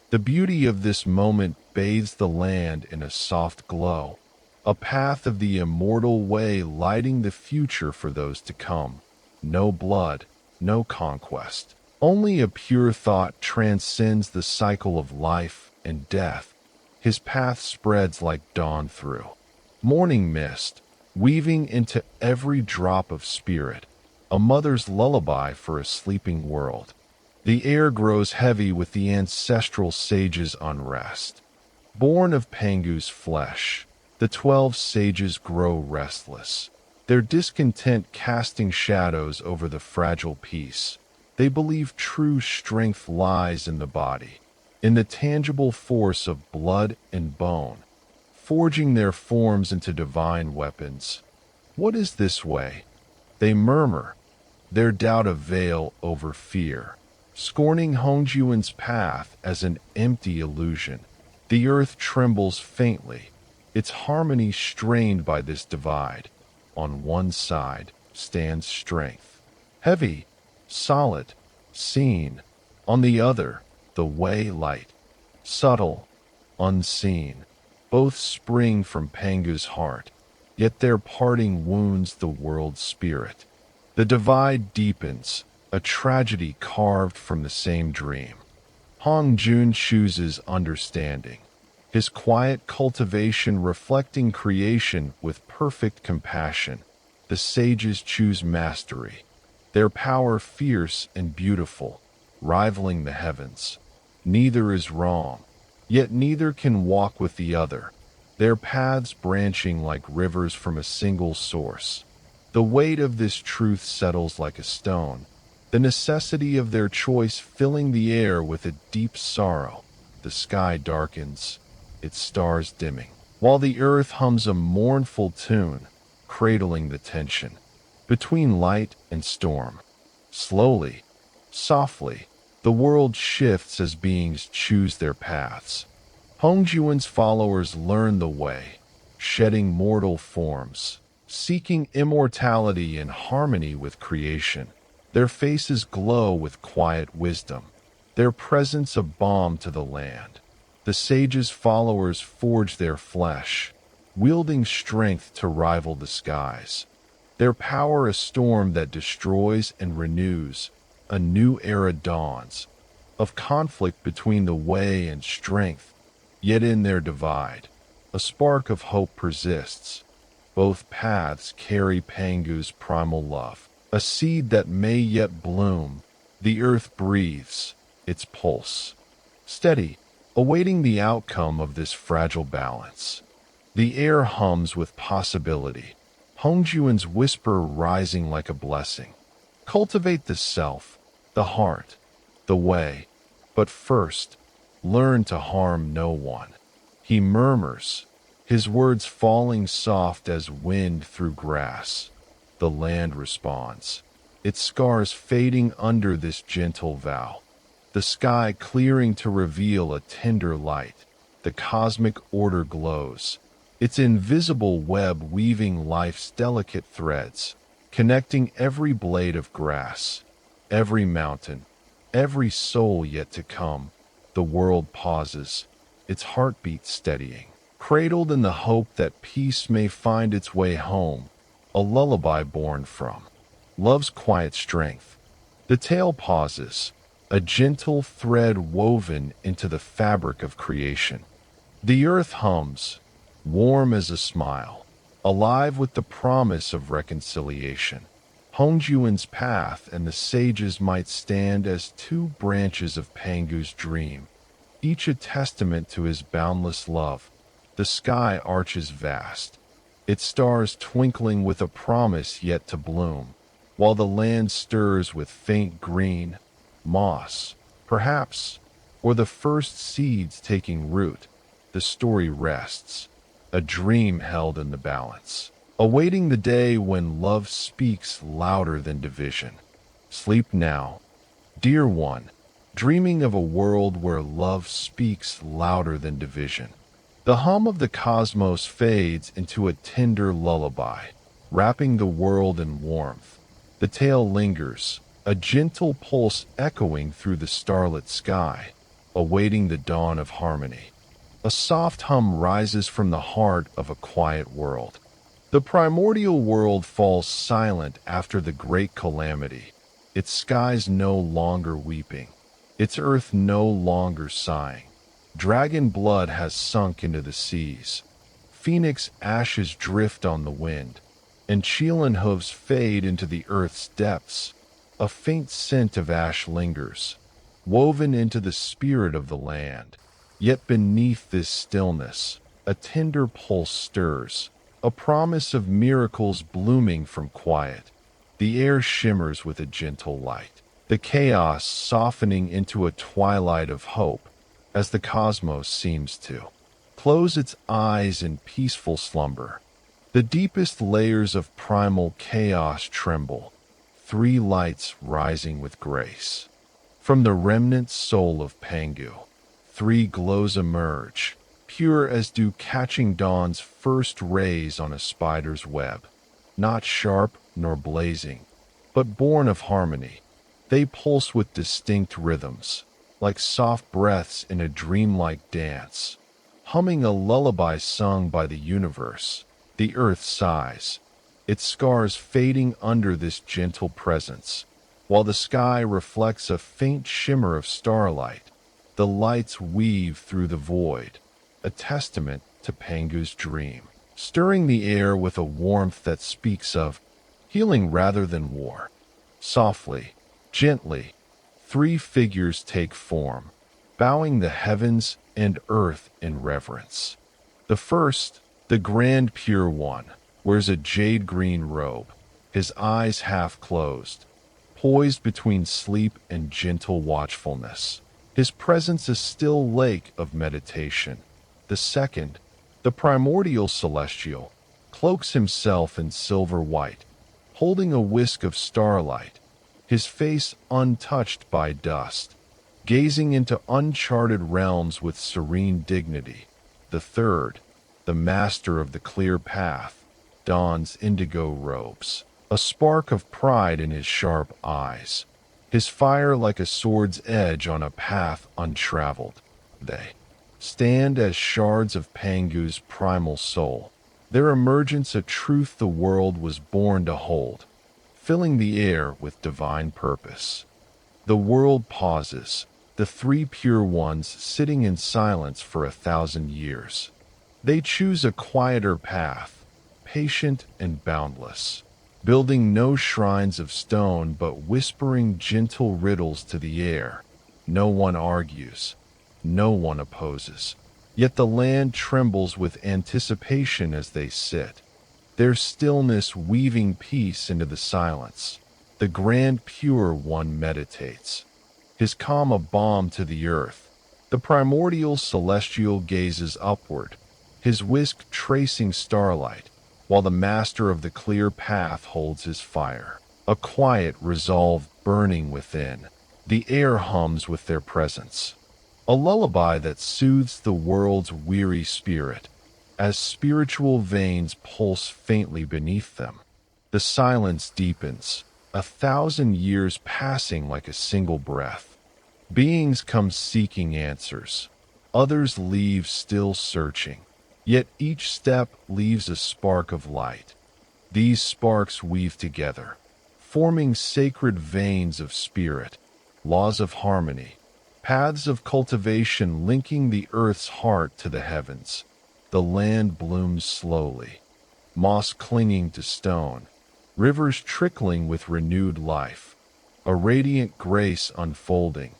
The beauty of this moment bathes the land in a soft glow, a path of the immortal way lighting the future for those to come. No blood, no conquest. Only a pure thought transcends the cycle of life and death. His path spreads like dawn through morning mist, weaving into every drop of spirit, a mother's lullaby for a sleeping world. The air grows heavy with the ancestral sage's unrest. Born of Pangu's flesh, the 12 sages grow restless, their discontent casting shadows over the fragile peace. They believe true strength lies in the body, in the tangible force of blood and bone, forging their forms into divine weapons. What is this way? They murmur, their doubt a veil over fear, scorning Hongjun's path as an empty illusion. The earth trembles faintly, its harmony strained by this divide. On one side stands strength, heavy, solid, seen. On the other, the way light, subtle, unseen. Both spring from Pangu's heart, yet their parting wounds the world's spirit. The divide deepens, a tragedy carved from the same dream. Hongjun chooses understanding, his quiet cultivation reflecting creation with perfect compassion. The sages choose mastery, their power fierce and beautiful, rivaling the heavens. Neither is wrong, yet neither can walk with the other, their paths branching like rivers from a single source. The weight of this truth settles like a stone, the necessity of their choice filling the air with a deep sorrow. The sky darkens, its stars dimming, while the earth hums a mournful tune, cradling the tension between light and storm. Slowly, softly, the world shifts as beings choose their paths. Hongjun's followers learn the way, shedding mortal forms, seeking immortality in harmony with creation. Their faces glow with quiet wisdom, their presence a balm to the land. The sages' followers forge their flesh, wielding strength to rival the skies. Their power a storm that destroys and renews. A new era dawns, of conflict between the way and strength, yet in their divide, a spark of hope persists. Both paths carry Pangu's primal love, a seed that may yet bloom. The earth breathes, its pulse steady, awaiting the outcome of this fragile balance. The air hums with possibility, Hongjun's whisper rising like a blessing. Cultivate the self, the heart, the way, but first, learn to harm no one. He murmurs, his words falling soft as wind through grass. The land responds, its scars fading under this gentle vow. The sky clearing to reveal a tender light. The cosmic order glows, its invisible web weaving life's delicate threads, connecting every blade of grass, every mountain, every soul yet to come. The world pauses, its heartbeat steadying, cradled in the hope that peace may find its way home, a lullaby born from love's quiet strength. The tale pauses, a gentle thread woven into the fabric of creation. The earth hums, warm as a smile, alive with the promise of reconciliation. Hongjun's path and the sages might stand as two branches of Pangu's dream, each a testament to his boundless love. The sky arches vast, its stars twinkling with a promise yet to bloom, while the land stirs with faint green, moss, perhaps, or the first seeds taking root. The story rests, a dream held in the balance, awaiting the day when love speaks louder than division. Sleep now, dear one, dreaming of a world where love speaks louder than division. The hum of the cosmos fades into a tender lullaby, wrapping the world in warmth. The tale lingers, a gentle pulse echoing through the starlit sky, awaiting the dawn of harmony. A soft hum rises from the heart of a quiet world. The primordial world falls silent after the great calamity, its skies no longer weeping, its earth no longer sighing. Dragon blood has sunk into the seas. Phoenix ashes drift on the wind, and Chilan hooves fade into the earth's depths. A faint scent of ash lingers, woven into the spirit of the land. Yet beneath this stillness, a tender pulse stirs, a promise of miracles blooming from quiet. The air shimmers with a gentle light, the chaos softening into a twilight of hope, as the cosmos seems to close its eyes in peaceful slumber. The deepest layers of primal chaos tremble, three lights rising with grace. From the remnant soul of Pangu, three glows emerge, pure as dew catching dawn's first rays on a spider's web. Not sharp nor blazing, but born of harmony. They pulse with distinct rhythms, like soft breaths in a dreamlike dance, humming a lullaby sung by the universe. The earth sighs, its scars fading under this gentle presence, while the sky reflects a faint shimmer of starlight. The lights weave through the void, a testament to Pangu's dream, stirring the air with a warmth that speaks of healing rather than war. Softly, gently, three figures take form, bowing the heavens and earth in reverence. The first, the grand pure one, wears a jade-green robe, his eyes half closed, poised between sleep and gentle watchfulness. His presence a still lake of meditation. The second, the primordial celestial, cloaks himself in silver white, holding a whisk of starlight, his face untouched by dust, gazing into uncharted realms with serene dignity. The third, the master of the clear path, dons indigo robes, a spark of pride in his sharp eyes, his fire like a sword's edge on a path untraveled. They stand as shards of Pangu's primal soul, their emergence a truth the world was born to hold, filling the air with divine purpose. The world pauses, the three pure ones sitting in silence for 1,000 years. They choose a quieter path, patient and boundless, building no shrines of stone but whispering gentle riddles to the air. No one argues, no one opposes. Yet the land trembles with anticipation as they sit, their stillness weaving peace into the silence. The grand pure one meditates, his calm a balm to the earth. The primordial celestial gazes upward, his whisk tracing starlight, while the master of the clear path holds his fire, a quiet resolve burning within. The air hums with their presence, a lullaby that soothes the world's weary spirit, as spiritual veins pulse faintly beneath them. The silence deepens, 1,000 years passing like a single breath. Beings come seeking answers, others leave still searching, yet each step leaves a spark of light. These sparks weave together, forming sacred veins of spirit, laws of harmony, paths of cultivation linking the earth's heart to the heavens. The land blooms slowly, moss clinging to stone, rivers trickling with renewed life, a radiant grace unfolding.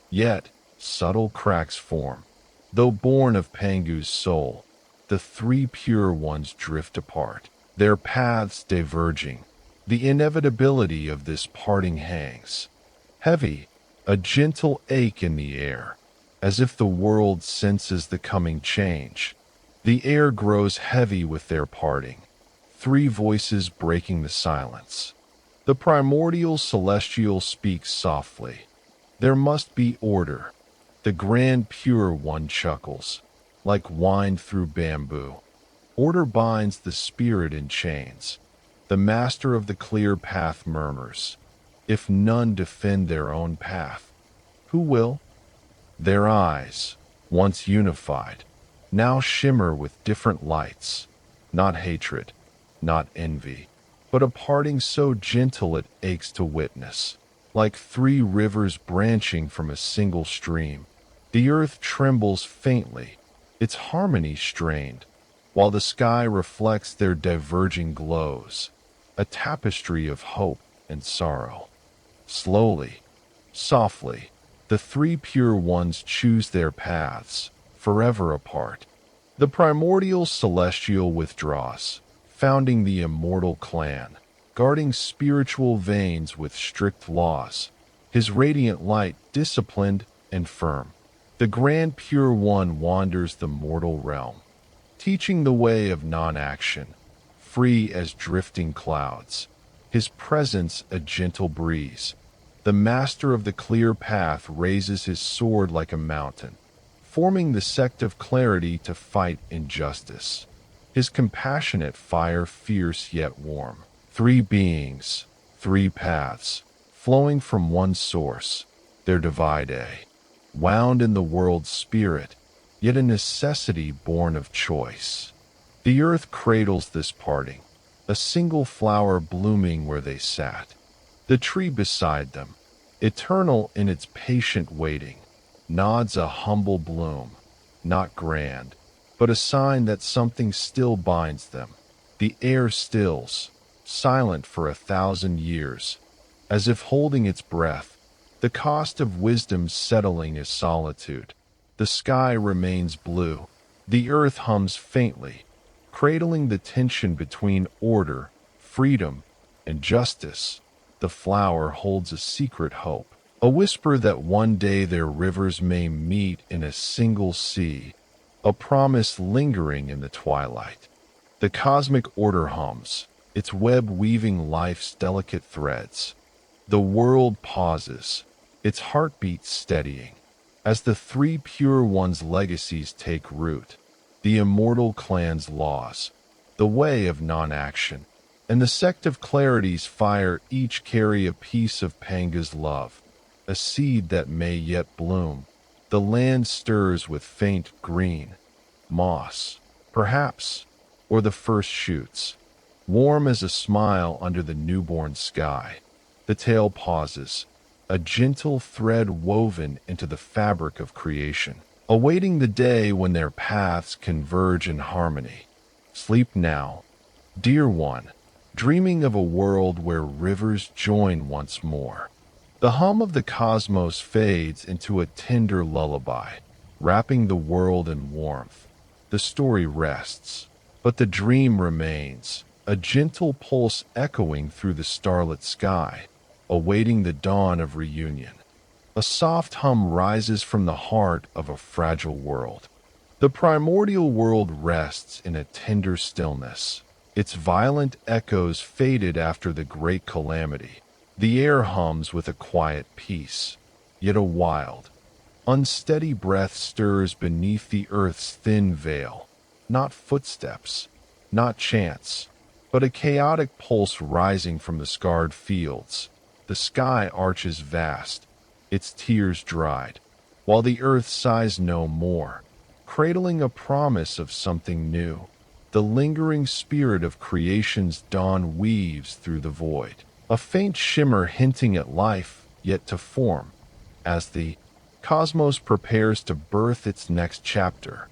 Yet, subtle cracks form. Though born of Pangu's soul, the three pure ones drift apart, their paths diverging. The inevitability of this parting hangs heavy, a gentle ache in the air, as if the world senses the coming change. The air grows heavy with their parting, three voices breaking the silence. The primordial celestial speaks softly. There must be order. The grand pure one chuckles, like wind through bamboo. Order binds the spirit in chains. The master of the clear path murmurs, if none defend their own path, who will? Their eyes, once unified, now shimmer with different lights, not hatred, not envy, but a parting so gentle it aches to witness. Like three rivers branching from a single stream, the earth trembles faintly, its harmony strained, while the sky reflects their diverging glows, a tapestry of hope and sorrow. Slowly, softly, the three pure ones choose their paths, forever apart. The primordial celestial withdraws, founding the immortal clan, guarding spiritual veins with strict laws, his radiant light disciplined and firm. The grand pure one wanders the mortal realm, teaching the way of non-action, free as drifting clouds, his presence a gentle breeze. The master of the clear path raises his sword like a mountain, forming the sect of clarity to fight injustice. His compassionate fire fierce yet warm. Three beings, three paths, flowing from one source, their divide wound in the world's spirit, yet a necessity born of choice. The earth cradles this parting, a single flower blooming where they sat. The tree beside them, eternal in its patient waiting, nods a humble bloom, not grand, but a sign that something still binds them. The air stills, silent for 1,000 years, as if holding its breath. The cost of wisdom's settling is solitude. The sky remains blue. The earth hums faintly, cradling the tension between order, freedom, and justice. The flower holds a secret hope, a whisper that one day their rivers may meet in a single sea, a promise lingering in the twilight. The cosmic order hums, its web weaving life's delicate threads. The world pauses, its heartbeat steadying, as the three pure ones' legacies take root. The immortal clan's laws, the way of non-action, and the sect of clarity's fire each carry a piece of Panga's love, a seed that may yet bloom. The land stirs with faint green, moss, perhaps, or the first shoots, warm as a smile under the newborn sky. The tale pauses, a gentle thread woven into the fabric of creation, awaiting the day when their paths converge in harmony. Sleep now, dear one, dreaming of a world where rivers join once more. The hum of the cosmos fades into a tender lullaby, wrapping the world in warmth. The story rests, but the dream remains, a gentle pulse echoing through the starlit sky, awaiting the dawn of reunion. A soft hum rises from the heart of a fragile world. The primordial world rests in a tender stillness, its violent echoes faded after the great calamity. The air hums with a quiet peace, yet a wild, unsteady breath stirs beneath the earth's thin veil. Not footsteps, not chance, but a chaotic pulse rising from the scarred fields. The sky arches vast, its tears dried, while the earth sighs no more, cradling a promise of something new. The lingering spirit of creation's dawn weaves through the void, a faint shimmer hinting at life yet to form, as the cosmos prepares to birth its next chapter.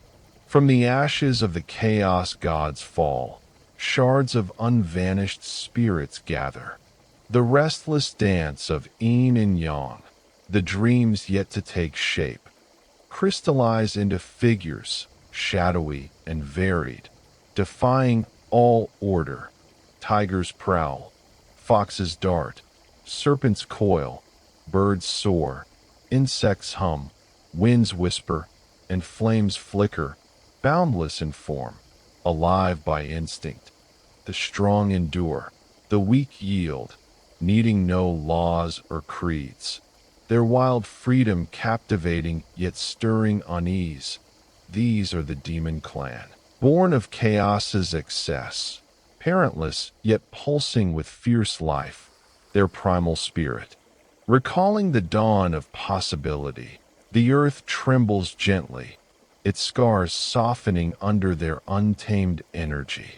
From the ashes of the chaos gods fall, shards of unvanished spirits gather. The restless dance of yin and yang, the dreams yet to take shape, crystallize into figures, shadowy and varied, defying all order. Tigers prowl, foxes dart, serpents coil, birds soar, insects hum, winds whisper, and flames flicker, boundless in form, alive by instinct. The strong endure, the weak yield, needing no laws or creeds. Their wild freedom captivating yet stirring unease. These are the demon clan, born of chaos's excess, parentless yet pulsing with fierce life, their primal spirit. Recalling the dawn of possibility, the earth trembles gently, its scars softening under their untamed energy.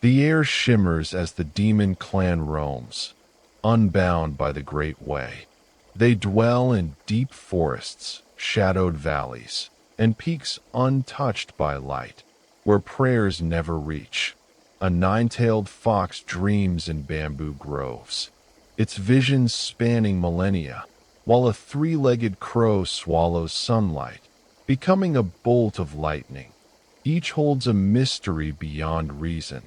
The air shimmers as the demon clan roams, unbound by the great way. They dwell in deep forests, shadowed valleys, and peaks untouched by light, where prayers never reach. A nine-tailed fox dreams in bamboo groves, its visions spanning millennia, while a three-legged crow swallows sunlight, becoming a bolt of lightning. Each holds a mystery beyond reason,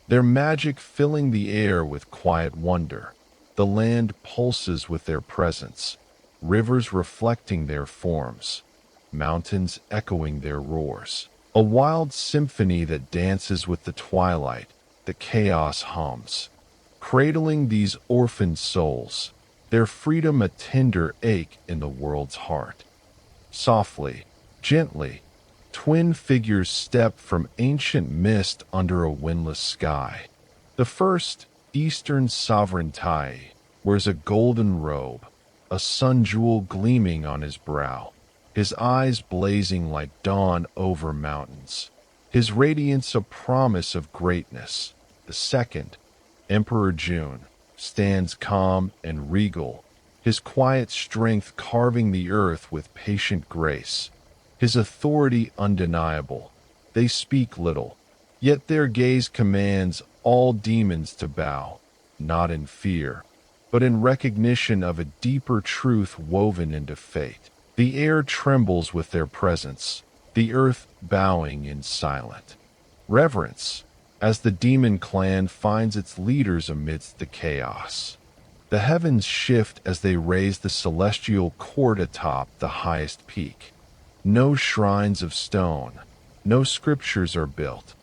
their magic filling the air with quiet wonder. The land pulses with their presence, rivers reflecting their forms, mountains echoing their roars. A wild symphony that dances with the twilight, the chaos hums, cradling these orphaned souls, their freedom a tender ache in the world's heart. Softly, gently, twin figures step from ancient mist under a windless sky. The first, Eastern sovereign Tai, wears a golden robe, a sun jewel gleaming on his brow, his eyes blazing like dawn over mountains, his radiance a promise of greatness. The second, Emperor Jun, stands calm and regal, his quiet strength carving the earth with patient grace, his authority undeniable. They speak little, yet their gaze commands all demons to bow, not in fear, but in recognition of a deeper truth woven into fate. The air trembles with their presence, the earth bowing in silent reverence, as the demon clan finds its leaders amidst the chaos. The heavens shift as they raise the celestial court atop the highest peak. No shrines of stone, no scriptures are built,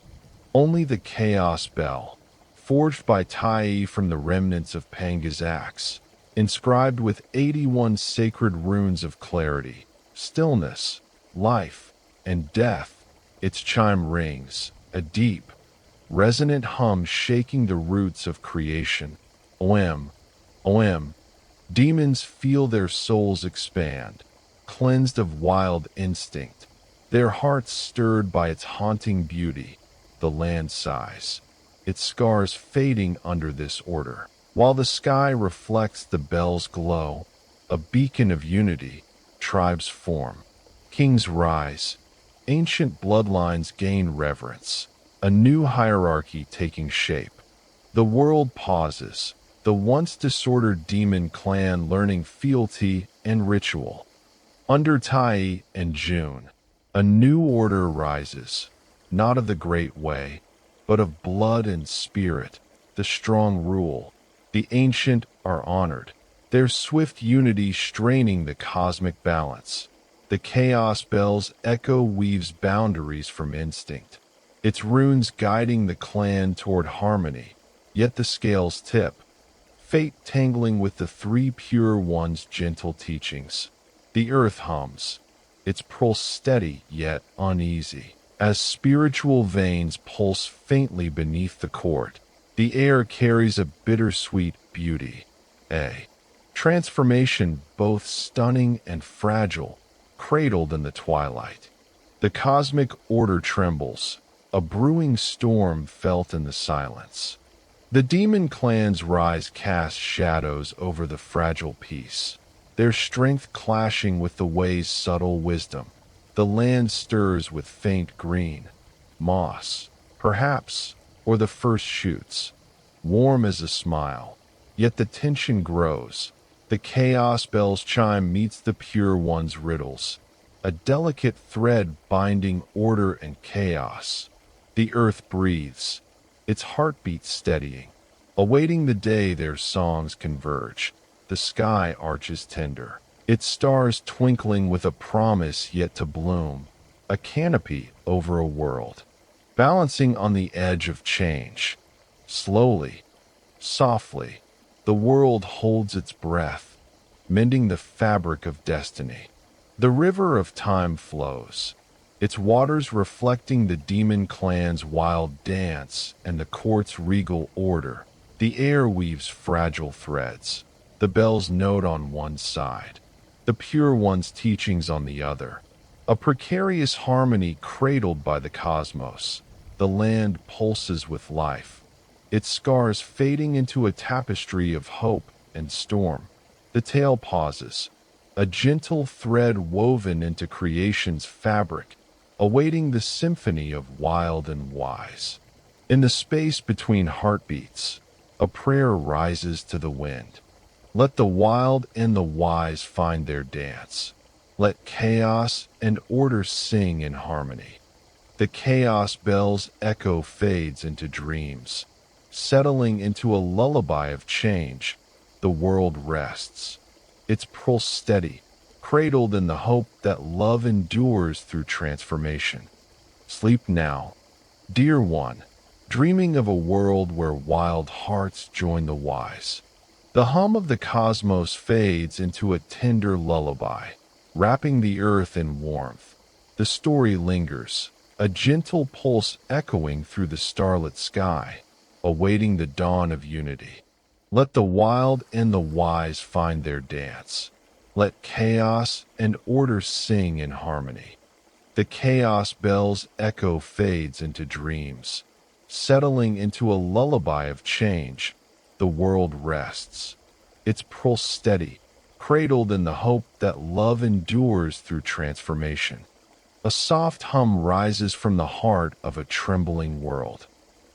only the chaos bell, forged by Tai from the remnants of Pangu's axe, inscribed with 81 sacred runes of clarity, stillness, life, and death. Its chime rings, a deep, resonant hum shaking the roots of creation. Oem, oem. Demons feel their souls expand, cleansed of wild instinct, their hearts stirred by its haunting beauty. The land sighs, its scars fading under this order, while the sky reflects the bell's glow, a beacon of unity. Tribes form, kings rise, ancient bloodlines gain reverence, a new hierarchy taking shape. The world pauses, the once disordered demon clan learning fealty and ritual. Under Tai and Jun, a new order rises, not of the great way, but of blood and spirit. The strong rule, the ancient are honored, their swift unity straining the cosmic balance. The chaos bell's echo weaves boundaries from instinct, its runes guiding the clan toward harmony. Yet the scales tip, fate tangling with the three pure ones' gentle teachings. The earth hums, its pulse steady yet uneasy, as spiritual veins pulse faintly beneath the court. The air carries a bittersweet beauty, a transformation both stunning and fragile, cradled in the twilight. The cosmic order trembles, a brewing storm felt in the silence. The demon clans rise, cast shadows over the fragile peace, their strength clashing with the way's subtle wisdom. The land stirs with faint green, moss, perhaps, or the first shoots, warm as a smile. Yet the tension grows. The chaos bell's chime meets the pure one's riddles, a delicate thread binding order and chaos. The earth breathes, its heartbeat steadying, awaiting the day their songs converge. The sky arches tender, its stars twinkling with a promise yet to bloom, a canopy over a world, balancing on the edge of change. Slowly, softly, the world holds its breath, mending the fabric of destiny. The river of time flows, its waters reflecting the demon clan's wild dance and the court's regal order. The air weaves fragile threads, the bells note on one side, the pure one's teachings on the other. A precarious harmony cradled by the cosmos. The land pulses with life, its scars fading into a tapestry of hope and storm. The tale pauses, a gentle thread woven into creation's fabric, awaiting the symphony of wild and wise. In the space between heartbeats, a prayer rises to the wind. Let the wild and the wise find their dance. Let chaos and order sing in harmony. The chaos bell's echo fades into dreams, settling into a lullaby of change. The world rests, its pulse steady, cradled in the hope that love endures through transformation. Sleep now, dear one, dreaming of a world where wild hearts join the wise. The hum of the cosmos fades into a tender lullaby, wrapping the earth in warmth. The story lingers, a gentle pulse echoing through the starlit sky, awaiting the dawn of unity. Let the wild and the wise find their dance. Let chaos and order sing in harmony. The chaos bell's echo fades into dreams, settling into a lullaby of change. The world rests, its pulse steady, cradled in the hope that love endures through transformation. A soft hum rises from the heart of a trembling world.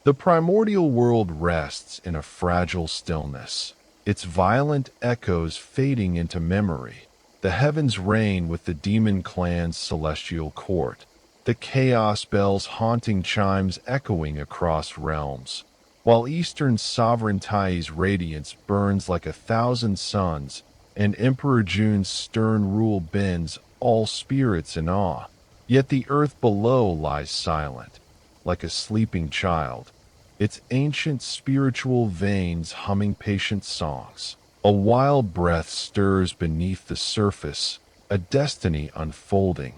The primordial world rests in a fragile stillness, its violent echoes fading into memory. The heavens reign with the demon clan's celestial court, the chaos bell's haunting chimes echoing across realms, while eastern sovereignty's radiance burns like 1,000 suns, and Emperor Jun's stern rule bends all spirits in awe. Yet the earth below lies silent, like a sleeping child, its ancient spiritual veins humming patient songs. A wild breath stirs beneath the surface, a destiny unfolding,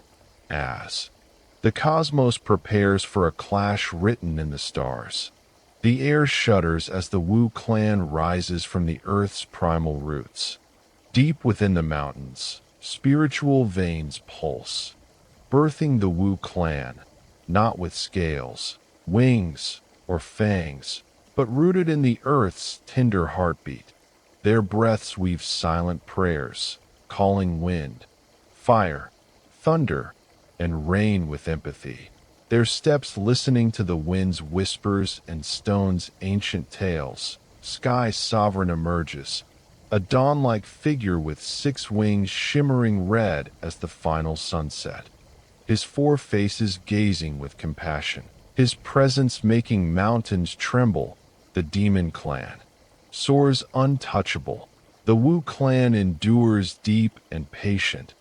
as the cosmos prepares for a clash written in the stars. The air shudders as the Wu clan rises from the earth's primal roots. Deep within the mountains, spiritual veins pulse, birthing the Wu clan, not with scales, wings, or fangs, but rooted in the earth's tender heartbeat. Their breaths weave silent prayers, calling wind, fire, thunder, and rain with empathy. Their steps listening to the wind's whispers and stone's ancient tales. Sky sovereign emerges, a dawn-like figure with 6 wings shimmering red as the final sunset. His 4 faces gazing with compassion, his presence making mountains tremble. The demon clan soars untouchable. The Wu clan endures deep and patient.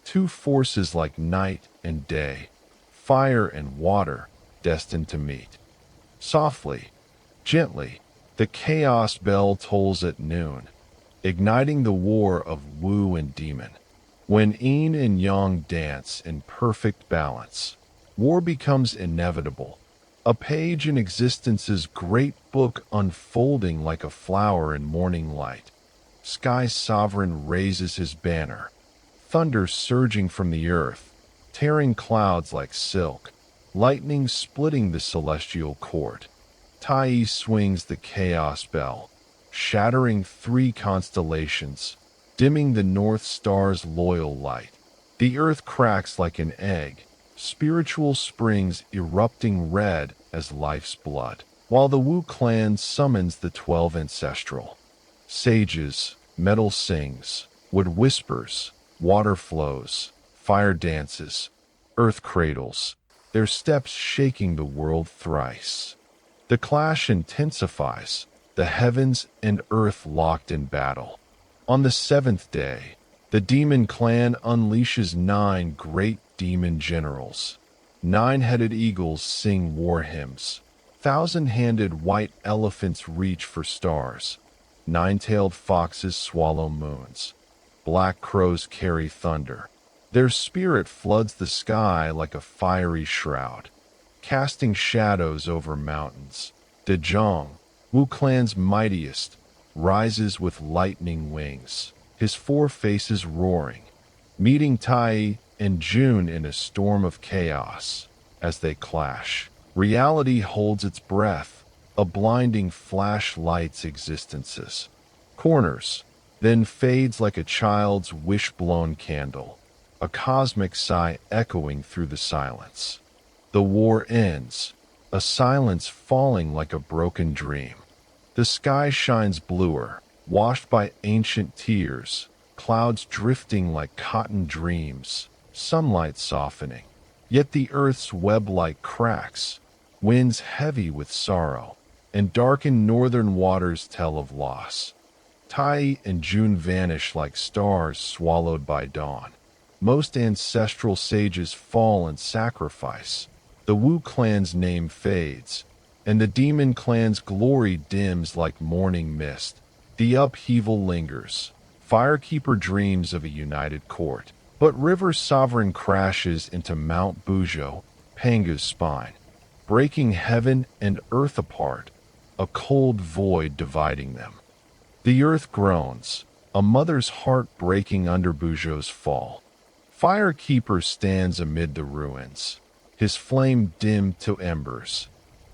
2 forces like night and day, fire and water, destined to meet. Softly, gently, the chaos bell tolls at noon, igniting the war of Wu and demon. When yin and yang dance in perfect balance, war becomes inevitable. A page in existence's great book unfolding like a flower in morning light. Sky's sovereign raises his banner, thunder surging from the earth, tearing clouds like silk, lightning splitting the celestial court. Tai swings the chaos bell, shattering 3 constellations, dimming the North Star's loyal light. The earth cracks like an egg, spiritual springs erupting red as life's blood. while the Wu clan summons the 12 ancestral sages. Metal sings, wood whispers, water flows, fire dances, earth cradles, their steps shaking the world thrice. The clash intensifies, the heavens and earth locked in battle. On the seventh day, the demon clan unleashes 9 great demon generals. 9-headed eagles sing war hymns. 1,000-handed white elephants reach for stars. 9-tailed foxes swallow moons. Black crows carry thunder. Their spirit floods the sky like a fiery shroud, casting shadows over mountains. Dejong, Wu clan's mightiest, rises with lightning wings, his 4 faces roaring, meeting Tai and June in a storm of chaos. As they clash, reality holds its breath, a blinding flash lights existences. Corners, then fades like a child's wish-blown candle, a cosmic sigh echoing through the silence. The war ends, a silence falling like a broken dream. The sky shines bluer, washed by ancient tears, clouds drifting like cotton dreams, sunlight softening. Yet the earth's web-like cracks, winds heavy with sorrow, and darkened northern waters tell of loss. Tai and June vanish like stars swallowed by dawn. Most ancestral sages fall in sacrifice. The Wu clan's name fades, and the demon clan's glory dims like morning mist. The upheaval lingers. Firekeeper dreams of a united court, but River Sovereign crashes into Mount Buzhou, Pangu's spine, breaking heaven and earth apart, a cold void dividing them. The earth groans, a mother's heart breaking under Buzhou's fall. Firekeeper stands amid the ruins, his flame dimmed to embers,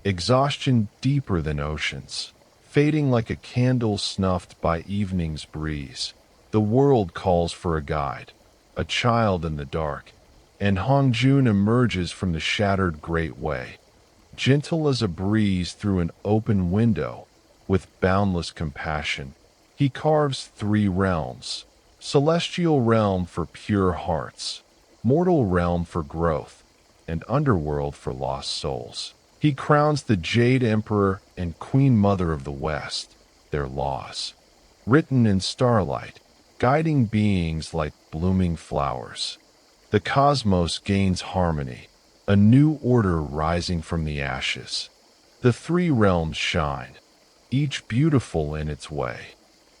exhaustion deeper than oceans, fading like a candle snuffed by evening's breeze. The world calls for a guide, a child in the dark, and Hongjun emerges from the shattered great way, gentle as a breeze through an open window. With boundless compassion, he carves 3 realms: celestial realm for pure hearts, mortal realm for growth, and underworld for lost souls. He crowns the Jade Emperor and Queen Mother of the West, their laws, written in starlight, guiding beings like blooming flowers. The cosmos gains harmony, a new order rising from the ashes. The 3 realms shine, each beautiful in its way.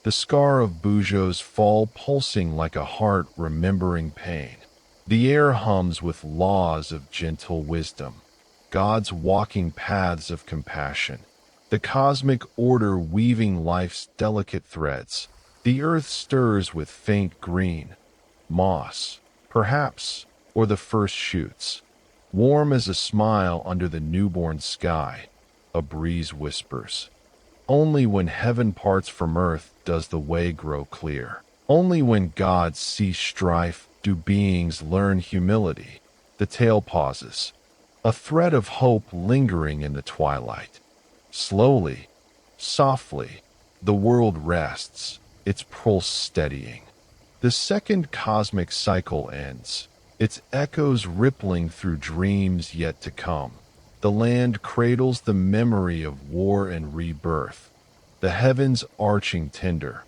The scar of Buzhou's fall pulsing like a heart remembering pain. The air hums with laws of gentle wisdom, God's walking paths of compassion. The cosmic order weaving life's delicate threads. The earth stirs with faint green, moss, perhaps, or the first shoots. Warm as a smile under the newborn sky, a breeze whispers. Only when heaven parts from earth does the way grow clear. Only when gods cease strife do beings learn humility. The tale pauses, a thread of hope lingering in the twilight. Slowly, softly, the world rests, its pulse steadying. The second cosmic cycle ends, its echoes rippling through dreams yet to come. The land cradles the memory of war and rebirth, the heavens arching tender,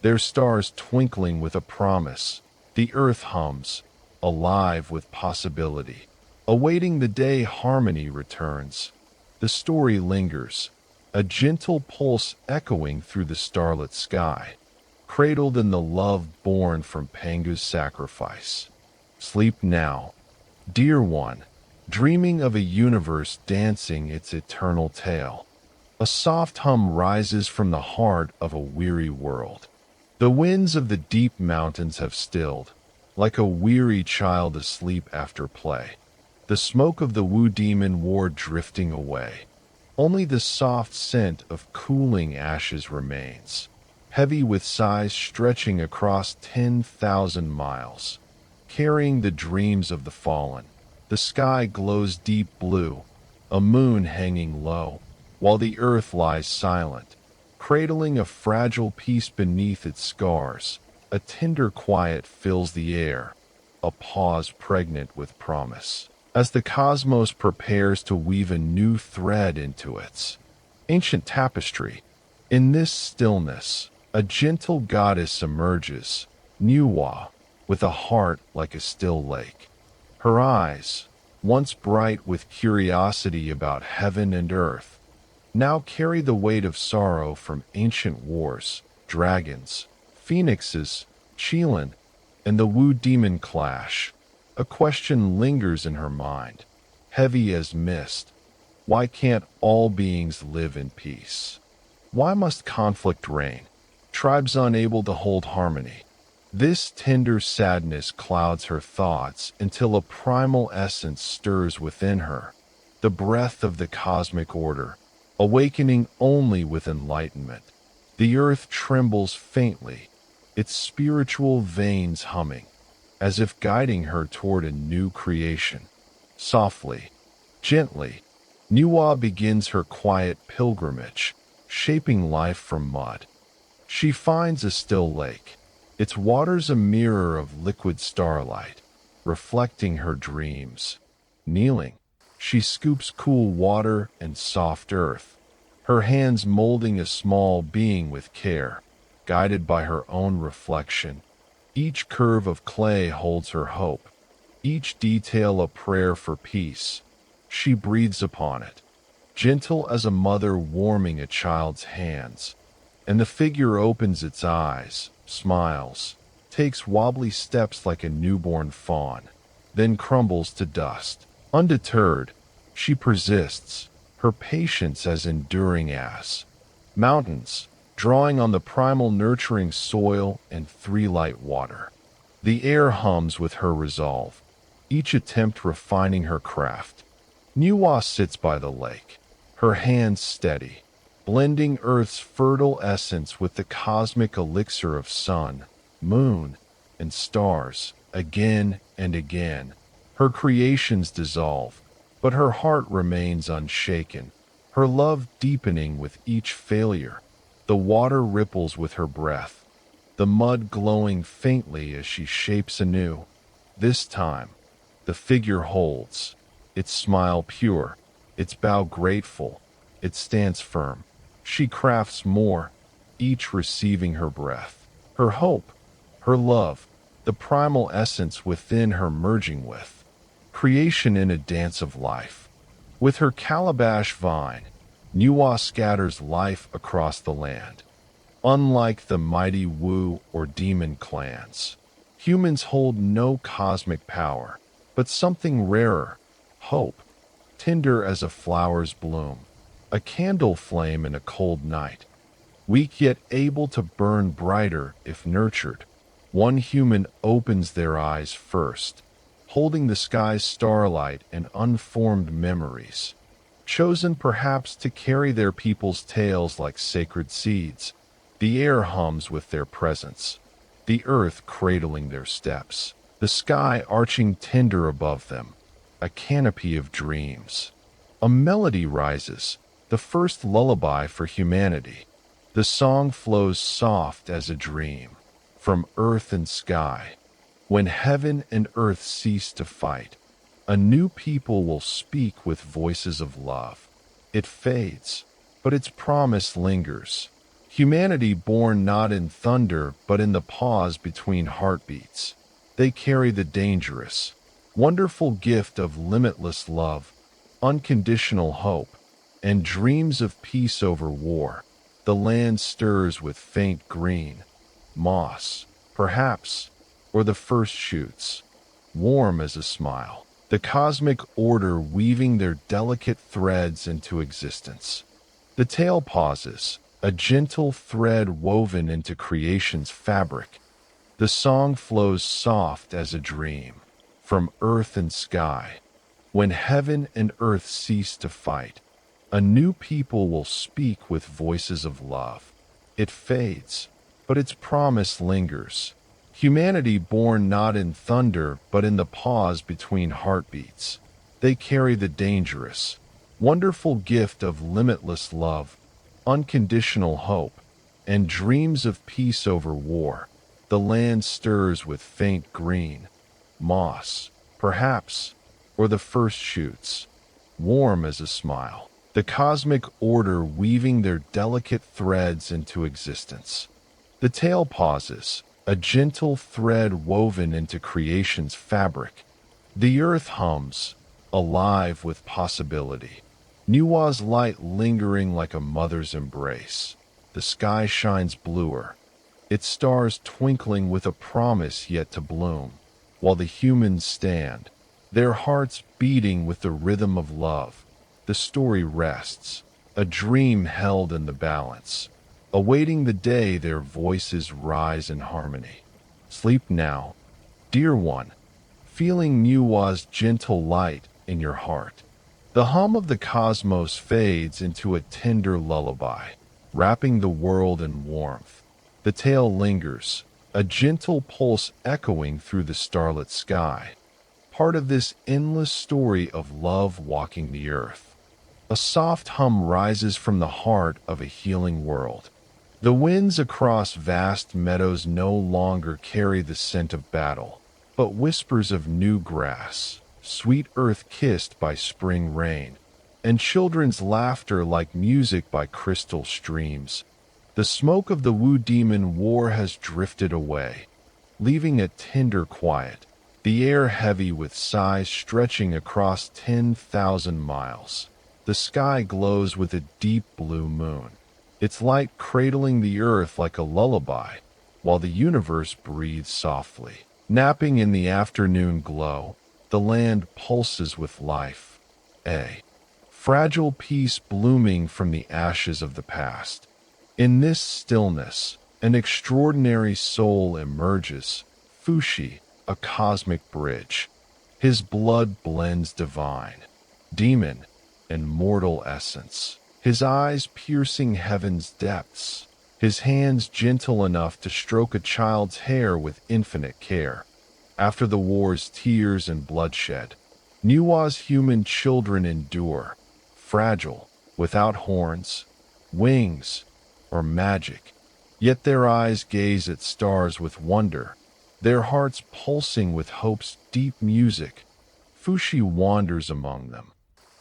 their stars twinkling with a promise. The earth hums, alive with possibility, awaiting the day harmony returns. The story lingers, a gentle pulse echoing through the starlit sky, cradled in the love born from Pangu's sacrifice. Sleep now, dear one, dreaming of a universe dancing its eternal tale. A soft hum rises from the heart of a weary world. The winds of the deep mountains have stilled, like a weary child asleep after play. The smoke of the Wu demon war drifting away. Only the soft scent of cooling ashes remains, heavy with sighs stretching across 10,000 miles, carrying the dreams of the fallen. The sky glows deep blue, a moon hanging low, while the earth lies silent, cradling a fragile peace beneath its scars. A tender quiet fills the air, a pause pregnant with promise, as the cosmos prepares to weave a new thread into its ancient tapestry. In this stillness, a gentle goddess emerges, Nüwa, with a heart like a still lake. Her eyes, once bright with curiosity about heaven and earth, now carry the weight of sorrow from ancient wars, dragons, phoenixes, Qilin, and the Wu demon clash. A question lingers in her mind, heavy as mist. Why can't all beings live in peace? Why must conflict reign? Tribes unable to hold harmony. This tender sadness clouds her thoughts until a primal essence stirs within her, the breath of the cosmic order, awakening only with enlightenment. The earth trembles faintly, its spiritual veins humming, as if guiding her toward a new creation. Softly, gently, Nüwa begins her quiet pilgrimage, shaping life from mud. She finds a still lake, its waters a mirror of liquid starlight, reflecting her dreams. Kneeling, she scoops cool water and soft earth, her hands molding a small being with care, guided by her own reflection. Each curve of clay holds her hope, each detail a prayer for peace. She breathes upon it, gentle as a mother warming a child's hands, and the figure opens its eyes, smiles, takes wobbly steps like a newborn fawn, then crumbles to dust. Undeterred, she persists, her patience as enduring as mountains, drawing on the primal nurturing soil and three light water. The air hums with her resolve, each attempt refining her craft. Nüwa sits by the lake, her hands steady, blending Earth's fertile essence with the cosmic elixir of sun, moon, and stars. Again and again, her creations dissolve, but her heart remains unshaken, her love deepening with each failure. The water ripples with her breath, the mud glowing faintly as she shapes anew. This time, the figure holds, its smile pure, its bow grateful, its stance firm. She crafts more, each receiving her breath, her hope, her love, the primal essence within her merging with creation in a dance of life. With her calabash vine, Nüwa scatters life across the land. Unlike the mighty Wu or demon clans, humans hold no cosmic power, but something rarer, hope, tender as a flower's bloom, a candle flame in a cold night, weak yet able to burn brighter if nurtured. One human opens their eyes first, holding the sky's starlight and unformed memories, chosen perhaps to carry their people's tales like sacred seeds. The air hums with their presence, the earth cradling their steps, the sky arching tender above them, a canopy of dreams. A melody rises, the first lullaby for humanity. The song flows soft as a dream, from earth and sky. When heaven and earth cease to fight, a new people will speak with voices of love. It fades, but its promise lingers. Humanity born not in thunder, but in the pause between heartbeats. They carry the dangerous, wonderful gift of limitless love, unconditional hope, and dreams of peace over war. The land stirs with faint green, moss, perhaps, or the first shoots, warm as a smile. The cosmic order weaving their delicate threads into existence. The tale pauses, a gentle thread woven into creation's fabric. The song flows soft as a dream, from earth and sky. When heaven and earth cease to fight, a new people will speak with voices of love. It fades, but its promise lingers. Humanity born not in thunder, but in the pause between heartbeats. They carry the dangerous, wonderful gift of limitless love, unconditional hope, and dreams of peace over war. The land stirs with faint green, moss, perhaps, or the first shoots, warm as a smile. The cosmic order weaving their delicate threads into existence. The tale pauses, a gentle thread woven into creation's fabric. The earth hums, alive with possibility. Nüwa's light lingering like a mother's embrace. The sky shines bluer, its stars twinkling with a promise yet to bloom, while the humans stand, their hearts beating with the rhythm of love. The story rests, a dream held in the balance, awaiting the day their voices rise in harmony. Sleep now, dear one, feeling Nüwa's gentle light in your heart. The hum of the cosmos fades into a tender lullaby, wrapping the world in warmth. The tale lingers, a gentle pulse echoing through the starlit sky, part of this endless story of love walking the earth. A soft hum rises from the heart of a healing world. The winds across vast meadows no longer carry the scent of battle, but whispers of new grass, sweet earth kissed by spring rain, and children's laughter like music by crystal streams. The smoke of the Wu demon war has drifted away, leaving a tender quiet, the air heavy with sighs stretching across 10,000 miles. The sky glows with a deep blue moon, its light cradling the earth like a lullaby, while the universe breathes softly. Napping in the afternoon glow, the land pulses with life, a fragile peace blooming from the ashes of the past. In this stillness, an extraordinary soul emerges, Fuxi, a cosmic bridge. His blood blends divine, demon, and mortal essence. His eyes piercing heaven's depths, his hands gentle enough to stroke a child's hair with infinite care. After the war's tears and bloodshed, Nüwa's human children endure, fragile, without horns, wings, or magic. Yet their eyes gaze at stars with wonder, their hearts pulsing with hope's deep music. Fuxi wanders among them,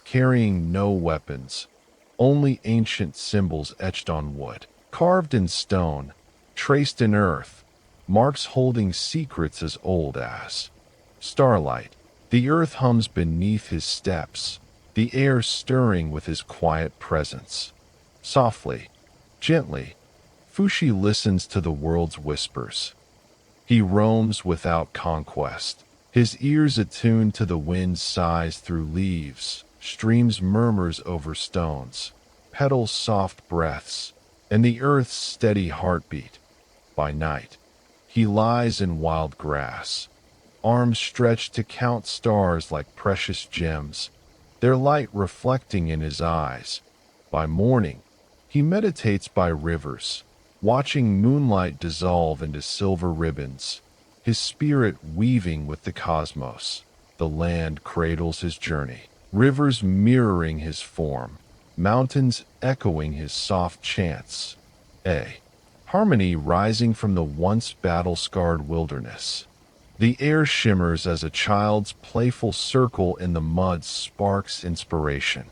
carrying no weapons, only ancient symbols etched on wood, carved in stone, traced in earth, marks holding secrets as old as starlight. The earth hums beneath his steps, the air stirring with his quiet presence. Softly, gently, Fuxi listens to the world's whispers. He roams without conquest, his ears attuned to the wind's sighs through leaves, streams' murmurs over stones, petals' soft breaths, and the earth's steady heartbeat. By night, he lies in wild grass, arms stretched to count stars like precious gems, their light reflecting in his eyes. By morning, he meditates by rivers, watching moonlight dissolve into silver ribbons, his spirit weaving with the cosmos. The land cradles his journey, rivers mirroring his form, mountains echoing his soft chants. A harmony rising from the once battle-scarred wilderness. The air shimmers as a child's playful circle in the mud sparks inspiration.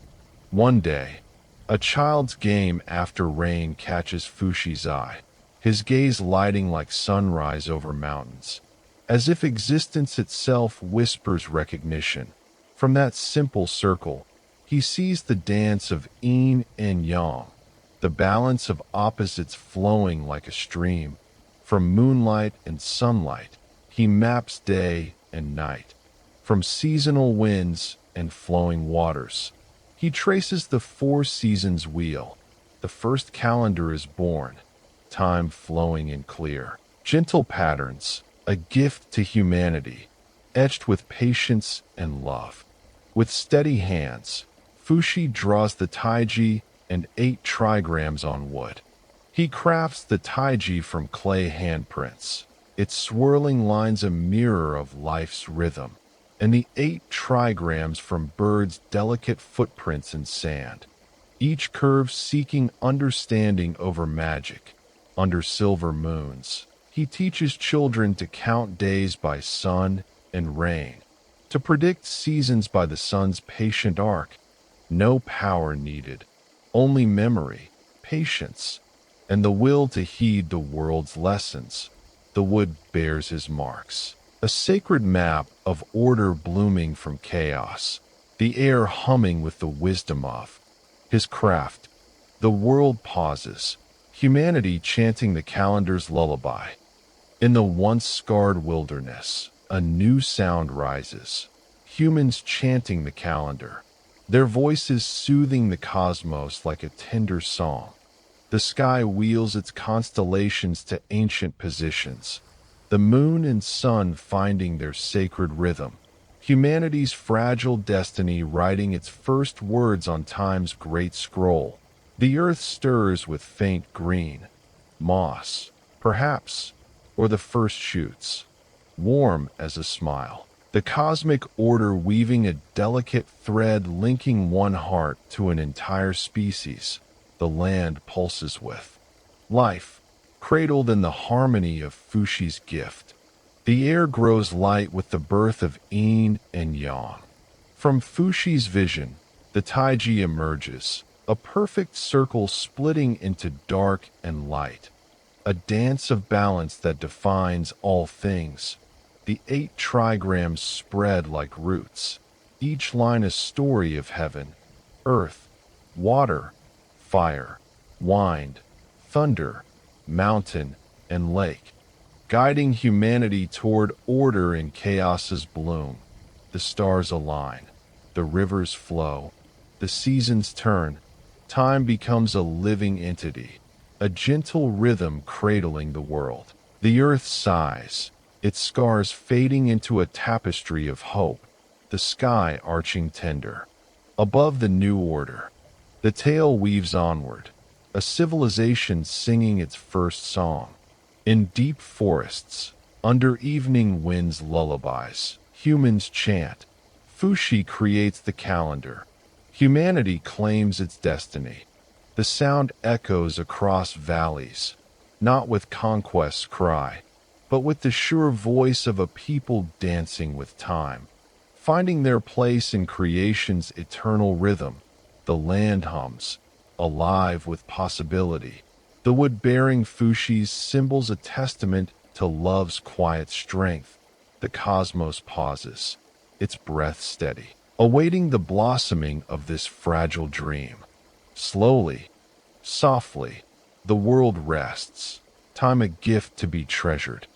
One day, a child's game after rain catches Fuxi's eye, his gaze lighting like sunrise over mountains, as if existence itself whispers recognition. From that simple circle, he sees the dance of yin and yang, the balance of opposites flowing like a stream. From moonlight and sunlight, he maps day and night. From seasonal winds and flowing waters, he traces the four seasons wheel. The first calendar is born, time flowing in clear, gentle patterns, a gift to humanity, etched with patience and love. With steady hands, Fuxi draws the taiji and 8 trigrams on wood. He crafts the taiji from clay handprints, its swirling lines a mirror of life's rhythm. and the 8 trigrams from birds' delicate footprints in sand, each curve seeking understanding over magic. Under silver moons, he teaches children to count days by sun and rain, to predict seasons by the sun's patient arc. No power needed, only memory, patience, and the will to heed the world's lessons. The wood bears his marks, a sacred map of order blooming from chaos, the air humming with the wisdom of his craft. The world pauses, humanity chanting the calendar's lullaby. In the once scarred wilderness, a new sound rises, humans chanting the calendar, their voices soothing the cosmos like a tender song. The sky wheels its constellations to ancient positions, the moon and sun finding their sacred rhythm, humanity's fragile destiny writing its first words on time's great scroll. The earth stirs with faint green, moss, perhaps, or the first shoots, warm as a smile. The cosmic order weaving a delicate thread linking one heart to an entire species. The land pulses with life, cradled in the harmony of Fuxi's gift. The air grows light with the birth of yin and yang. From Fuxi's vision, the Taiji emerges, a perfect circle splitting into dark and light, a dance of balance that defines all things. The 8 trigrams spread like roots, each line a story of heaven, earth, water, fire, wind, thunder, mountain, and lake, guiding humanity toward order in chaos's bloom. The stars align, the rivers flow, the seasons turn, time becomes a living entity, a gentle rhythm cradling the world. The earth sighs, its scars fading into a tapestry of hope, the sky arching tender. Above the new order, the tale weaves onward, a civilization singing its first song. In deep forests, under evening winds' lullabies, humans chant. Fuxi creates the calendar. Humanity claims its destiny. The sound echoes across valleys, not with conquest's cry, but with the sure voice of a people dancing with time, finding their place in creation's eternal rhythm. The land hums, alive with possibility. The wood bearing Fuxi's symbols a testament to love's quiet strength. The cosmos pauses, its breath steady, awaiting the blossoming of this fragile dream. Slowly, softly, the world rests, time a gift to be treasured.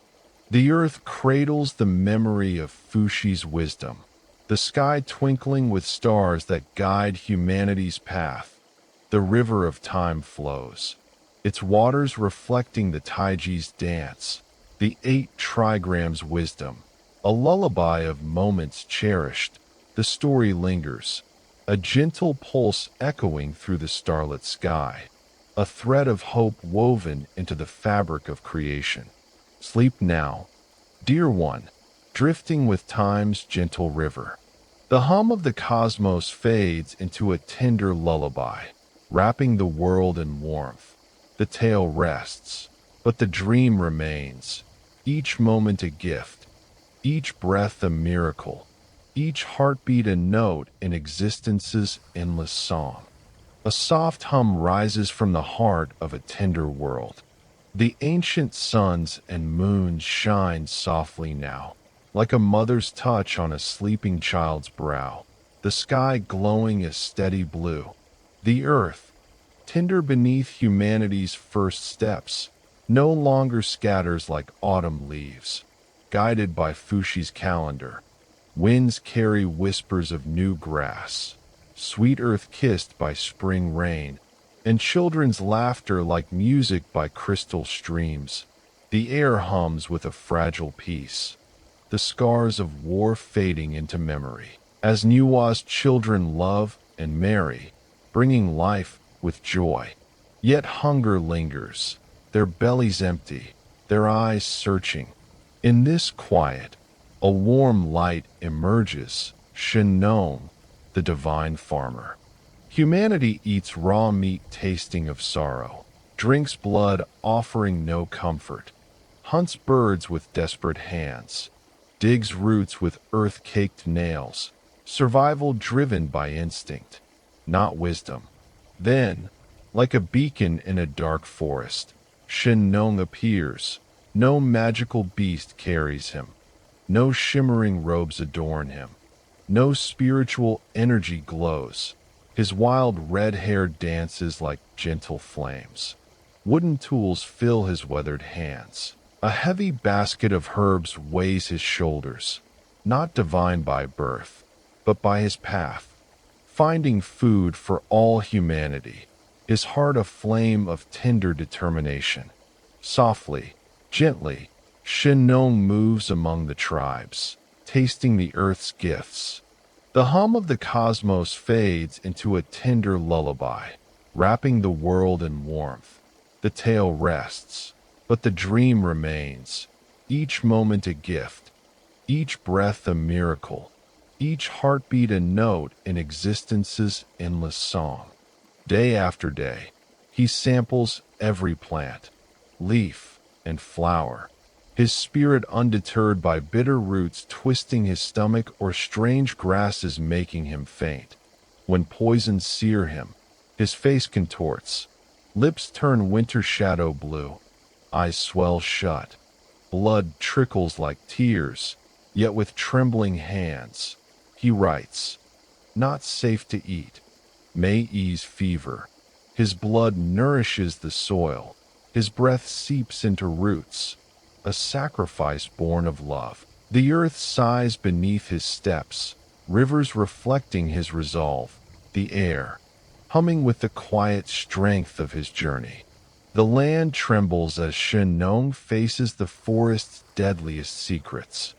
The earth cradles the memory of Fuxi's wisdom, the sky twinkling with stars that guide humanity's path. The river of time flows, its waters reflecting the Taiji's dance, the 8 trigrams wisdom, a lullaby of moments cherished. The story lingers, a gentle pulse echoing through the starlit sky, a thread of hope woven into the fabric of creation. Sleep now, dear one, drifting with time's gentle river. The hum of the cosmos fades into a tender lullaby, wrapping the world in warmth. The tale rests, but the dream remains, each moment a gift, each breath a miracle, each heartbeat a note in existence's endless song. A soft hum rises from the heart of a tender world. The ancient suns and moons shine softly now, like a mother's touch on a sleeping child's brow. The sky glowing a steady blue. The earth, tender beneath humanity's first steps, no longer scatters like autumn leaves. Guided by Fuxi's calendar, winds carry whispers of new grass, sweet earth kissed by spring rain, and children's laughter like music by crystal streams. The air hums with a fragile peace, the scars of war fading into memory, as Nüwa's children love and marry, bringing life with joy. Yet hunger lingers, their bellies empty, their eyes searching. In this quiet, A warm light emerges, Shennong, the divine farmer. Humanity eats raw meat tasting of sorrow, drinks blood offering no comfort, hunts birds with desperate hands, digs roots with earth-caked nails, survival driven by instinct, not wisdom. Then, like a beacon in a dark forest, Shennong appears. No magical beast carries him. No shimmering robes adorn him. No spiritual energy glows. His wild red hair dances like gentle flames. Wooden tools fill his weathered hands. A heavy basket of herbs weighs his shoulders, not divine by birth, but by his path, finding food for all humanity, his heart a flame of tender determination. Softly, gently, Shennong moves among the tribes, tasting the earth's gifts. The hum of the cosmos fades into a tender lullaby, wrapping the world in warmth. The tale rests, but the dream remains, each moment a gift, each breath a miracle, each heartbeat a note in existence's endless song. Day after day, he samples every plant, leaf, and flower, his spirit undeterred by bitter roots twisting his stomach or strange grasses making him faint. When poisons sear him, his face contorts, lips turn winter shadow blue, eyes swell shut, blood trickles like tears, yet with trembling hands, he writes, "Not safe to eat, may ease fever." His blood nourishes the soil, his breath seeps into roots, a sacrifice born of love. The earth sighs beneath his steps, rivers reflecting his resolve, the air humming with the quiet strength of his journey. The land trembles as Shennong faces the forest's deadliest secrets.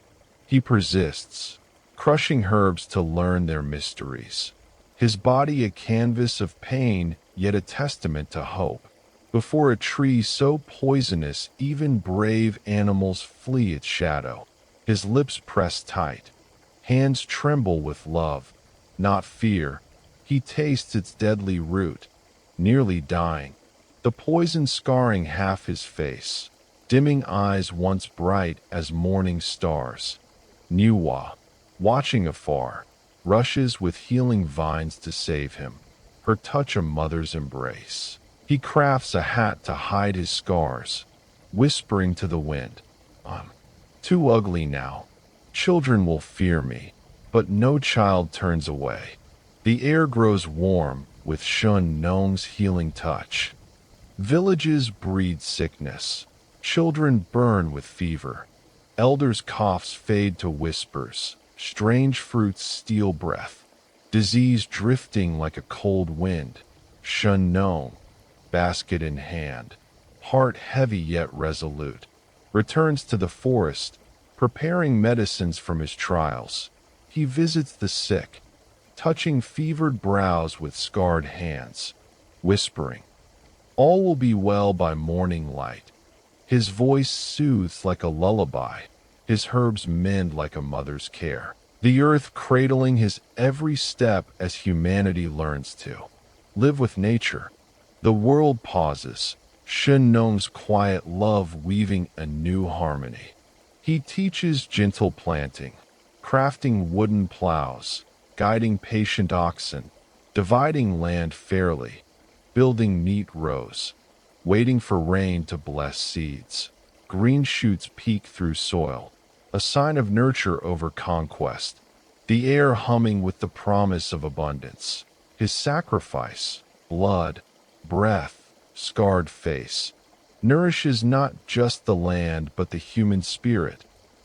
He persists, crushing herbs to learn their mysteries. His body a canvas of pain, yet a testament to hope. Before a tree so poisonous, even brave animals flee its shadow. His lips press tight, hands tremble with love, not fear. He tastes its deadly root, nearly dying, the poison scarring half his face, dimming eyes once bright as morning stars. Nüwa, watching afar, rushes with healing vines to save him, her touch a mother's embrace. He crafts a hat to hide his scars, whispering to the wind, "I'm too ugly now. Children will fear me," but no child turns away. The air grows warm with Shennong's healing touch. Villages breed sickness. Children burn with fever. Elders' coughs fade to whispers. Strange fruits steal breath. Disease drifting like a cold wind. Shennong, basket in hand, heart heavy yet resolute, returns to the forest, preparing medicines from his trials. He visits the sick, touching fevered brows with scarred hands, whispering, "All will be well by morning light." His voice soothes like a lullaby, his herbs mend like a mother's care, the earth cradling his every step as humanity learns to live with nature. The world pauses, Shennong's quiet love weaving a new harmony. He teaches gentle planting, crafting wooden plows, guiding patient oxen, dividing land fairly, building neat rows, waiting for rain to bless seeds. Green shoots peek through soil, a sign of nurture over conquest, the air humming with the promise of abundance. His sacrifice, blood, breath, scarred face, nourishes not just the land but the human spirit.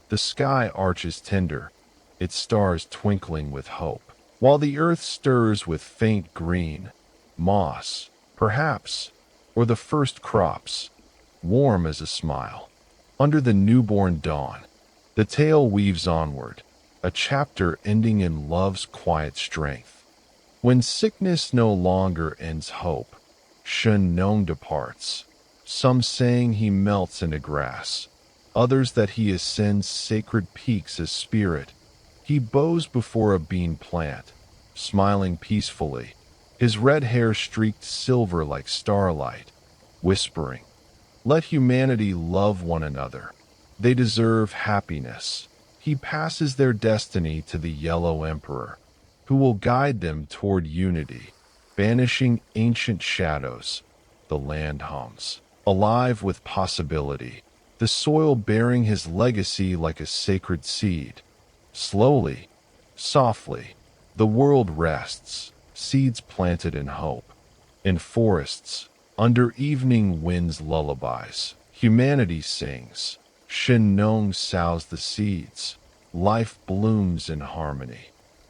The sky arches tender, its stars twinkling with hope, while the earth stirs with faint green, moss, perhaps, or the first crops, warm as a smile. Under the newborn dawn, the tale weaves onward, a chapter ending in love's quiet strength. When sickness no longer ends hope, Shennong departs, some saying he melts into grass, others that he ascends sacred peaks as spirit. He bows before a bean plant, smiling peacefully, his red hair streaked silver like starlight, whispering, "Let humanity love one another. They deserve happiness." He passes their destiny to the Yellow Emperor, who will guide them toward unity, banishing ancient shadows. The land hums, alive with possibility, the soil bearing his legacy like a sacred seed. Slowly, softly, the world rests, seeds planted in hope. In forests, under evening wind's lullabies, humanity sings. Shennong sows the seeds. Life blooms in harmony.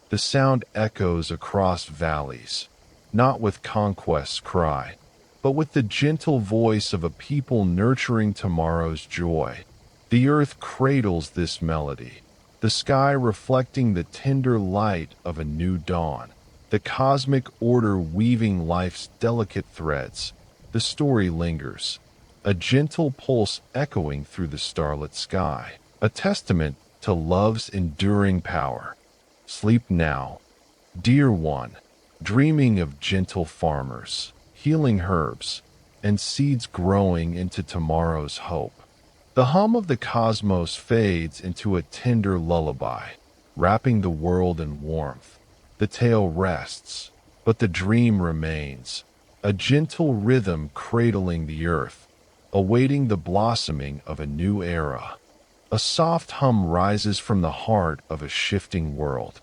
The sound echoes across valleys, not with conquest's cry, but with the gentle voice of a people nurturing tomorrow's joy. The earth cradles this melody, the sky reflecting the tender light of a new dawn, the cosmic order weaving life's delicate threads. The story lingers, a gentle pulse echoing through the starlit sky, a testament to love's enduring power. Sleep now, dear one, dreaming of gentle farmers, healing herbs, and seeds growing into tomorrow's hope. The hum of the cosmos fades into a tender lullaby, wrapping the world in warmth. The tale rests, but the dream remains, a gentle rhythm cradling the earth, awaiting the blossoming of a new era. A soft hum rises from the heart of a shifting world.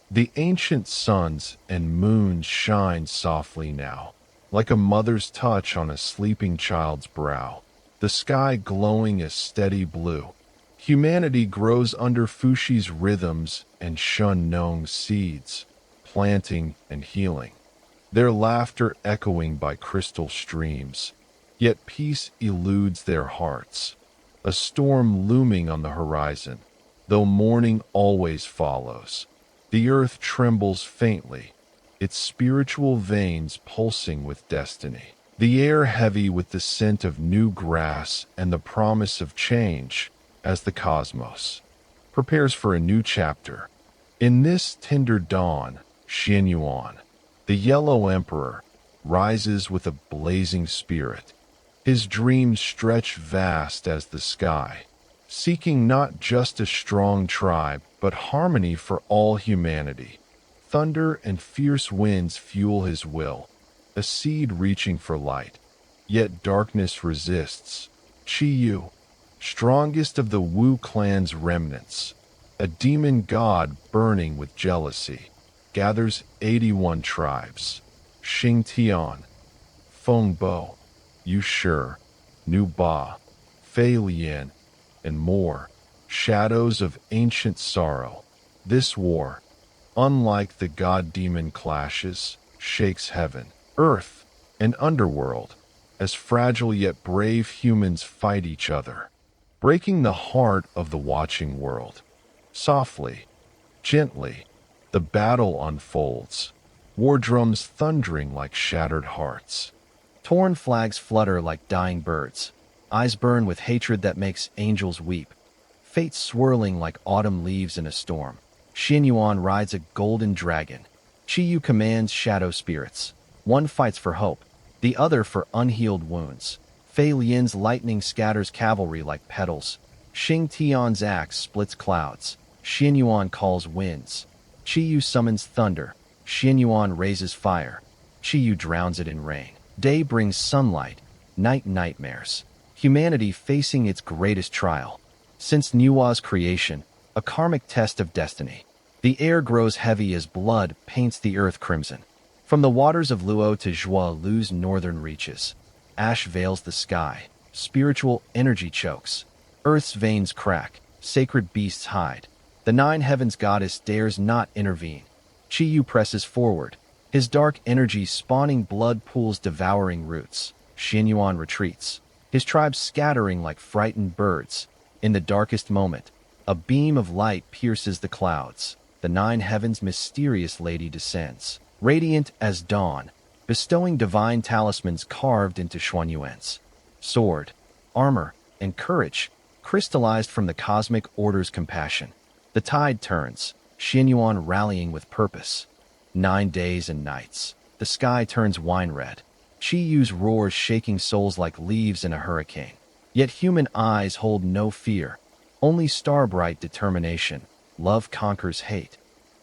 The ancient suns and moons shine softly now, like a mother's touch on a sleeping child's brow, the sky glowing a steady blue. Humanity grows under Fuxi's rhythms and Shennong's seeds, planting and healing, their laughter echoing by crystal streams. Yet peace eludes their hearts, a storm looming on the horizon, though morning always follows. The earth trembles faintly, its spiritual veins pulsing with destiny. The air heavy with the scent of new grass and the promise of change as the cosmos prepares for a new chapter. In this tender dawn, Xuanyuan, the Yellow Emperor, rises with a blazing spirit. His dreams stretch vast as the sky, seeking not just a strong tribe, but harmony for all humanity. Thunder and fierce winds fuel his will, a seed reaching for light. Yet darkness resists. Chiyou, strongest of the Wu clan's remnants, a demon god burning with jealousy, gathers 81 tribes. Xingtian, Fengbo, Yushi, Nüwa, Feilian, and more, shadows of ancient sorrow. This war, unlike the god-demon clashes, shakes heaven, earth, and underworld, as fragile yet brave humans fight each other, breaking the heart of the watching world. Softly, gently, the battle unfolds, war drums thundering like shattered hearts. Torn flags flutter like dying birds, eyes burn with hatred that makes angels weep, fate swirling like autumn leaves in a storm. Xuanyuan rides a golden dragon. Chiyou commands shadow spirits. One fights for hope, the other for unhealed wounds. Fei Lian's lightning scatters cavalry like petals. Xing Tian's axe splits clouds. Xuanyuan calls winds. Chiyou summons thunder. Xuanyuan raises fire. Chiyou drowns it in rain. Day brings sunlight, night nightmares. Humanity facing its greatest trial. Since Nüwa's creation, a karmic test of destiny. The air grows heavy as blood paints the earth crimson. From the waters of Luo to Zhuo Lu's northern reaches, ash veils the sky. Spiritual energy chokes. Earth's veins crack. Sacred beasts hide. The nine heavens goddess dares not intervene. Chiyou presses forward, his dark energy spawning blood pools devouring roots. Xuanyuan retreats, his tribe scattering like frightened birds. In the darkest moment, a beam of light pierces the clouds. The nine heavens' mysterious lady descends, radiant as dawn, bestowing divine talismans carved into Xuanyuan's sword, armor, and courage. crystallized from the cosmic order's compassion. The tide turns, Xuanyuan rallying with purpose. 9 days and nights. The sky turns wine red. Chiyou's roars shaking souls like leaves in a hurricane. Yet human eyes hold no fear, only star-bright determination. Love conquers hate.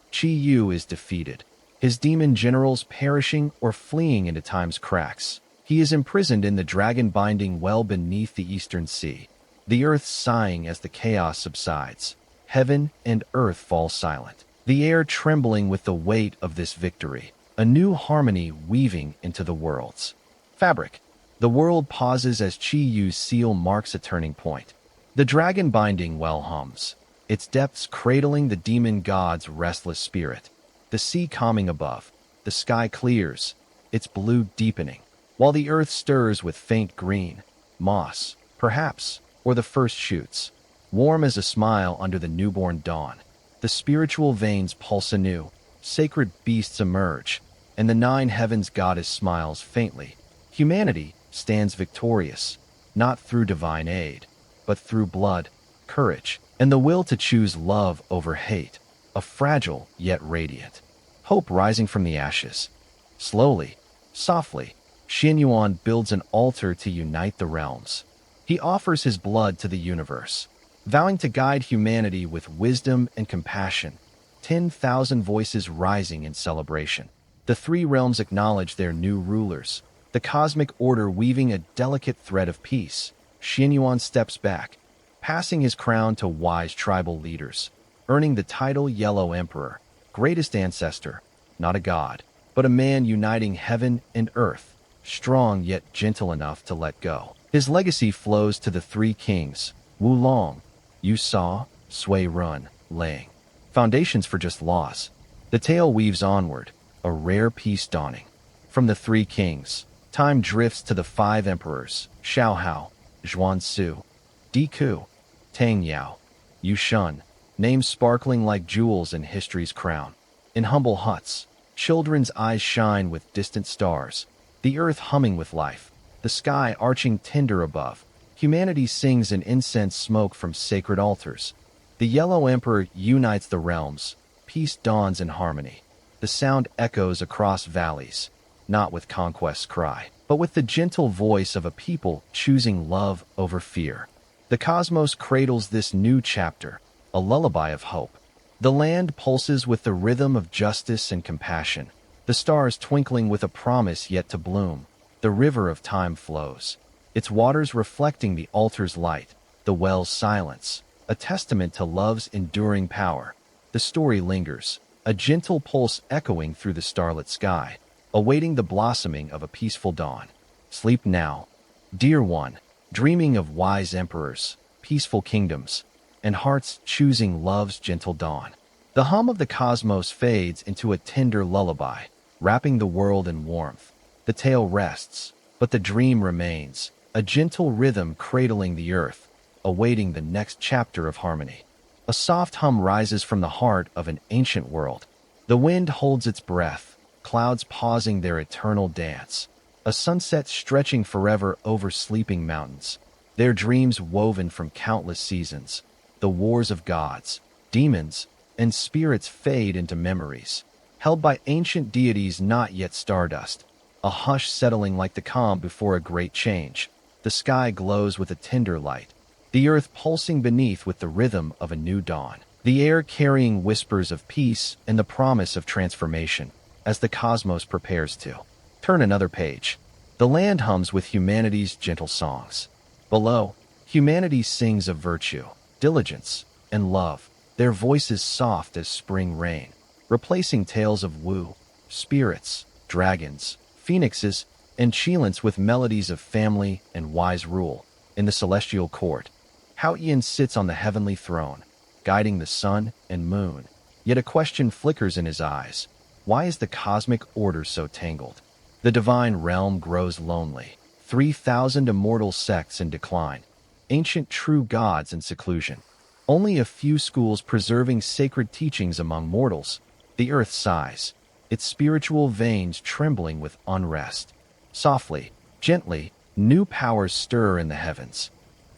Chiyou is defeated, his demon generals perishing or fleeing into time's cracks. He is imprisoned in the dragon-binding well beneath the eastern sea, the earth sighing as the chaos subsides. Heaven and earth fall silent, the air trembling with the weight of this victory, a new harmony weaving into the world's fabric. The world pauses as Chiyou's seal marks a turning point. The dragon-binding well hums, its depths cradling the demon god's restless spirit. The sea calming above, the sky clears, its blue deepening, while the earth stirs with faint green, moss, perhaps, or the first shoots. Warm as a smile under the newborn dawn, the spiritual veins pulse anew, sacred beasts emerge, and the 9 heavens goddess smiles faintly. Humanity stands victorious, not through divine aid, but through blood, courage, and the will to choose love over hate, a fragile yet radiant hope rising from the ashes. Slowly, softly, Xuanyuan builds an altar to unite the realms. He offers his blood to the universe, vowing to guide humanity with wisdom and compassion. 10,000 voices rising in celebration. The 3 realms acknowledge their new rulers, the cosmic order weaving a delicate thread of peace. Xuanyuan steps back, passing his crown to wise tribal leaders, earning the title Yellow Emperor, greatest ancestor, not a god, but a man uniting heaven and earth, strong yet gentle enough to let go. His legacy flows to the 3 kings, Wulong, Yusa, Sui Run, laying foundations for just laws. The tale weaves onward, a rare peace dawning. From the 3 kings, time drifts to the 5 emperors, Shaohao, Zhuansu, Diku, Tang Yao, Yushun, names sparkling like jewels in history's crown. In humble huts, children's eyes shine with distant stars, the earth humming with life, the sky arching tender above. Humanity sings in incense smoke from sacred altars. The Yellow Emperor unites the realms, peace dawns in harmony. The sound echoes across valleys, not with conquest's cry, but with the gentle voice of a people choosing love over fear. The cosmos cradles this new chapter, a lullaby of hope. The land pulses with the rhythm of justice and compassion, the stars twinkling with a promise yet to bloom. The river of time flows, its waters reflecting the altar's light, the well's silence, a testament to love's enduring power. The story lingers, a gentle pulse echoing through the starlit sky, awaiting the blossoming of a peaceful dawn. Sleep now, dear one, dreaming of wise emperors, peaceful kingdoms, and hearts choosing love's gentle dawn. The hum of the cosmos fades into a tender lullaby, wrapping the world in warmth. The tale rests, but the dream remains, a gentle rhythm cradling the earth, awaiting the next chapter of harmony. A soft hum rises from the heart of an ancient world. The wind holds its breath, clouds pausing their eternal dance, a sunset stretching forever over sleeping mountains, their dreams woven from countless seasons. The wars of gods, demons, and spirits fade into memories, held by ancient deities not yet stardust. A hush settling like the calm before a great change. The sky glows with a tender light, the earth pulsing beneath with the rhythm of a new dawn. The air carrying whispers of peace and the promise of transformation, as the cosmos prepares to turn another page. The land hums with humanity's gentle songs. Below, humanity sings of virtue, diligence, and love, their voices soft as spring rain, replacing tales of Wu, spirits, dragons, phoenixes, and Qilins with melodies of family and wise rule. In the celestial court, Hao-Ian sits on the heavenly throne, guiding the sun and moon. Yet a question flickers in his eyes. Why is the cosmic order so tangled? The divine realm grows lonely. 3,000 immortal sects in decline, ancient true gods in seclusion. Only a few schools preserving sacred teachings among mortals. The earth sighs, its spiritual veins trembling with unrest. Softly, gently, new powers stir in the heavens.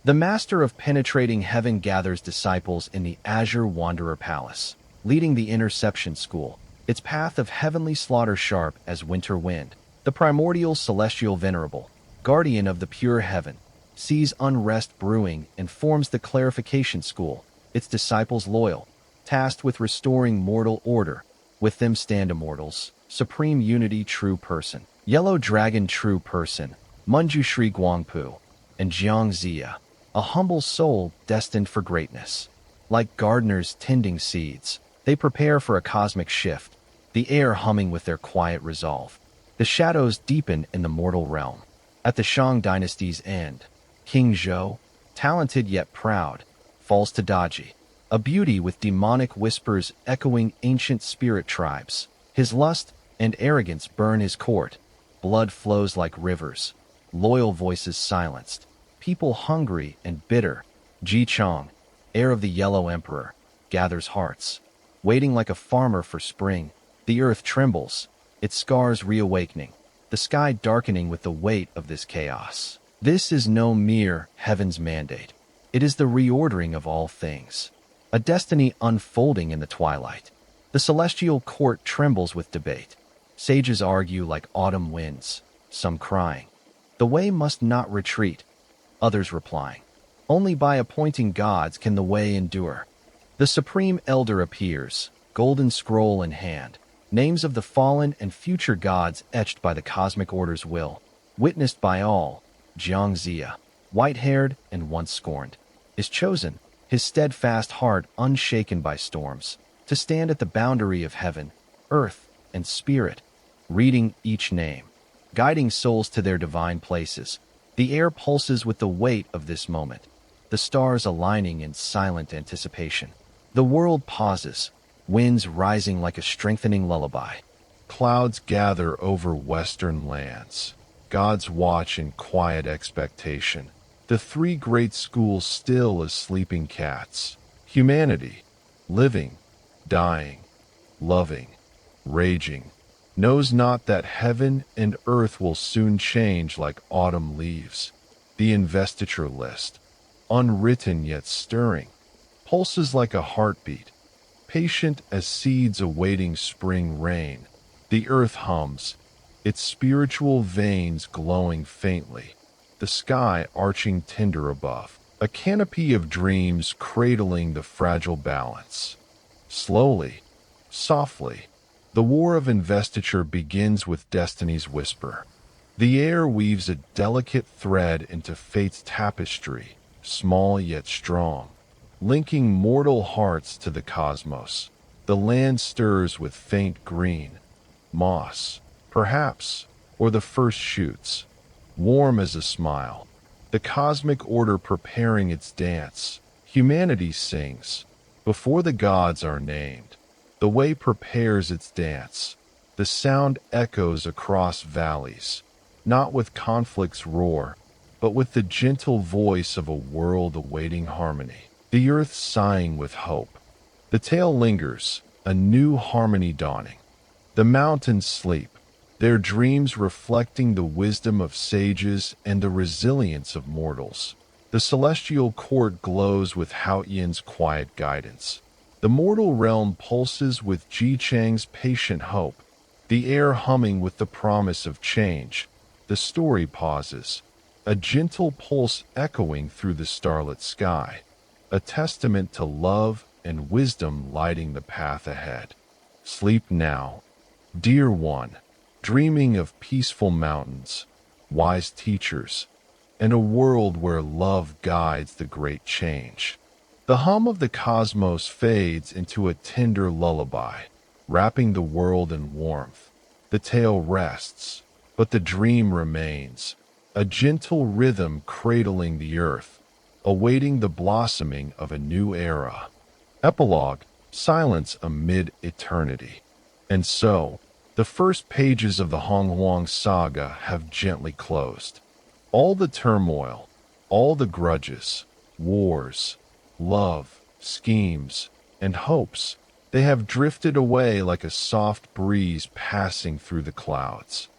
The master of penetrating heaven gathers disciples in the Azure Wanderer Palace, leading the Interception School, its path of heavenly slaughter sharp as winter wind. The primordial celestial venerable, guardian of the pure heaven, sees unrest brewing and forms the Clarification School, its disciples loyal, tasked with restoring mortal order. With them stand immortals, supreme unity true person, yellow dragon true person, Munju Shri Guangpu, and Jiang Zia, a humble soul destined for greatness. Like gardeners tending seeds, they prepare for a cosmic shift, the air humming with their quiet resolve. The shadows deepen in the mortal realm. At the Shang dynasty's end, King Zhou, talented yet proud, falls to Daji, a beauty with demonic whispers echoing ancient spirit tribes. His lust and arrogance burn his court. Blood flows like rivers. Loyal voices silenced. People hungry and bitter. Ji Chong, heir of the Yellow Emperor, gathers hearts. Waiting like a farmer for spring, the earth trembles, its scars reawakening, the sky darkening with the weight of this chaos. This is no mere heaven's mandate. It is the reordering of all things, a destiny unfolding in the twilight. The celestial court trembles with debate. Sages argue like autumn winds, some crying, "The way must not retreat," others replying, "Only by appointing gods can the way endure." The supreme elder appears, golden scroll in hand, names of the fallen and future gods etched by the cosmic order's will. Witnessed by all, Jiang Zia, white-haired and once scorned, is chosen, his steadfast heart unshaken by storms, to stand at the boundary of heaven, earth, and spirit, reading each name, guiding souls to their divine places. The air pulses with the weight of this moment, the stars aligning in silent anticipation. The world pauses, winds rising like a strengthening lullaby. Clouds gather over western lands. Gods watch in quiet expectation. The three great schools still as sleeping cats. Humanity, living, dying, loving, raging, knows not that heaven and earth will soon change like autumn leaves. The investiture list, unwritten yet stirring, pulses like a heartbeat, patient as seeds awaiting spring rain. The earth hums, its spiritual veins glowing faintly, the sky arching tender above, a canopy of dreams cradling the fragile balance. Slowly, softly, the war of investiture begins with destiny's whisper. The air weaves a delicate thread into fate's tapestry, small yet strong, linking mortal hearts to the cosmos. The land stirs with faint green, moss, perhaps, or the first shoots, warm as a smile. The cosmic order preparing its dance. Humanity sings, before the gods are named. The way prepares its dance. The sound echoes across valleys, not with conflict's roar, but with the gentle voice of a world awaiting harmony. The earth sighing with hope. The tale lingers, a new harmony dawning. The mountains sleep, their dreams reflecting the wisdom of sages and the resilience of mortals. The celestial court glows with Haotian's quiet guidance. The mortal realm pulses with Ji Chang's patient hope, the air humming with the promise of change. The story pauses, a gentle pulse echoing through the starlit sky, a testament to love and wisdom lighting the path ahead. Sleep now, dear one, dreaming of peaceful mountains, wise teachers, and a world where love guides the great change. The hum of the cosmos fades into a tender lullaby, wrapping the world in warmth. The tale rests, but the dream remains, a gentle rhythm cradling the earth, awaiting the blossoming of a new era. Epilogue, silence amid eternity. And so, the first pages of the Honghuang saga have gently closed. All the turmoil, all the grudges, wars, love, schemes, and hopes, they have drifted away like a soft breeze passing through the clouds.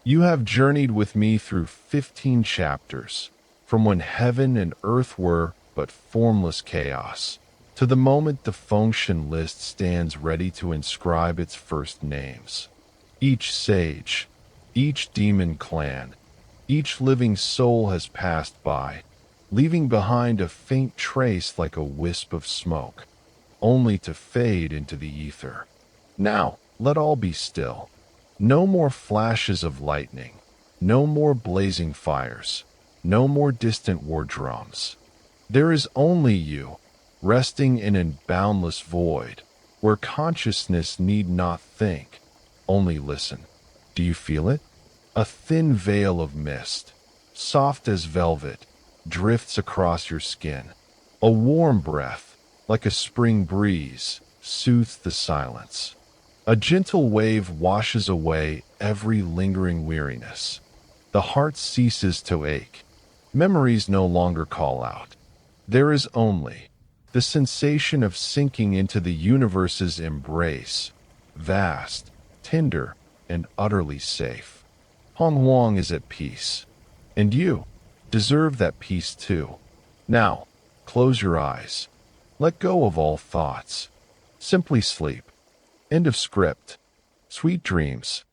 You have journeyed with me through 15 chapters, from when heaven and earth were but formless chaos, to the moment the Fengshen list stands ready to inscribe its first names. Each sage, each demon clan, each living soul has passed by, leaving behind a faint trace like a wisp of smoke, only to fade into the ether. Now, let all be still. No more flashes of lightning, no more blazing fires, no more distant war drums. There is only you, resting in a boundless void, where consciousness need not think, only listen. Do you feel it? A thin veil of mist, soft as velvet, drifts across your skin. A warm breath, like a spring breeze, soothes the silence. A gentle wave washes away every lingering weariness. The heart ceases to ache. Memories no longer call out. There is only the sensation of sinking into the universe's embrace, vast, tender, and utterly safe. Honghuang is at peace, and you deserve that peace too. Now, close your eyes. Let go of all thoughts. Simply sleep. End of script. Sweet dreams.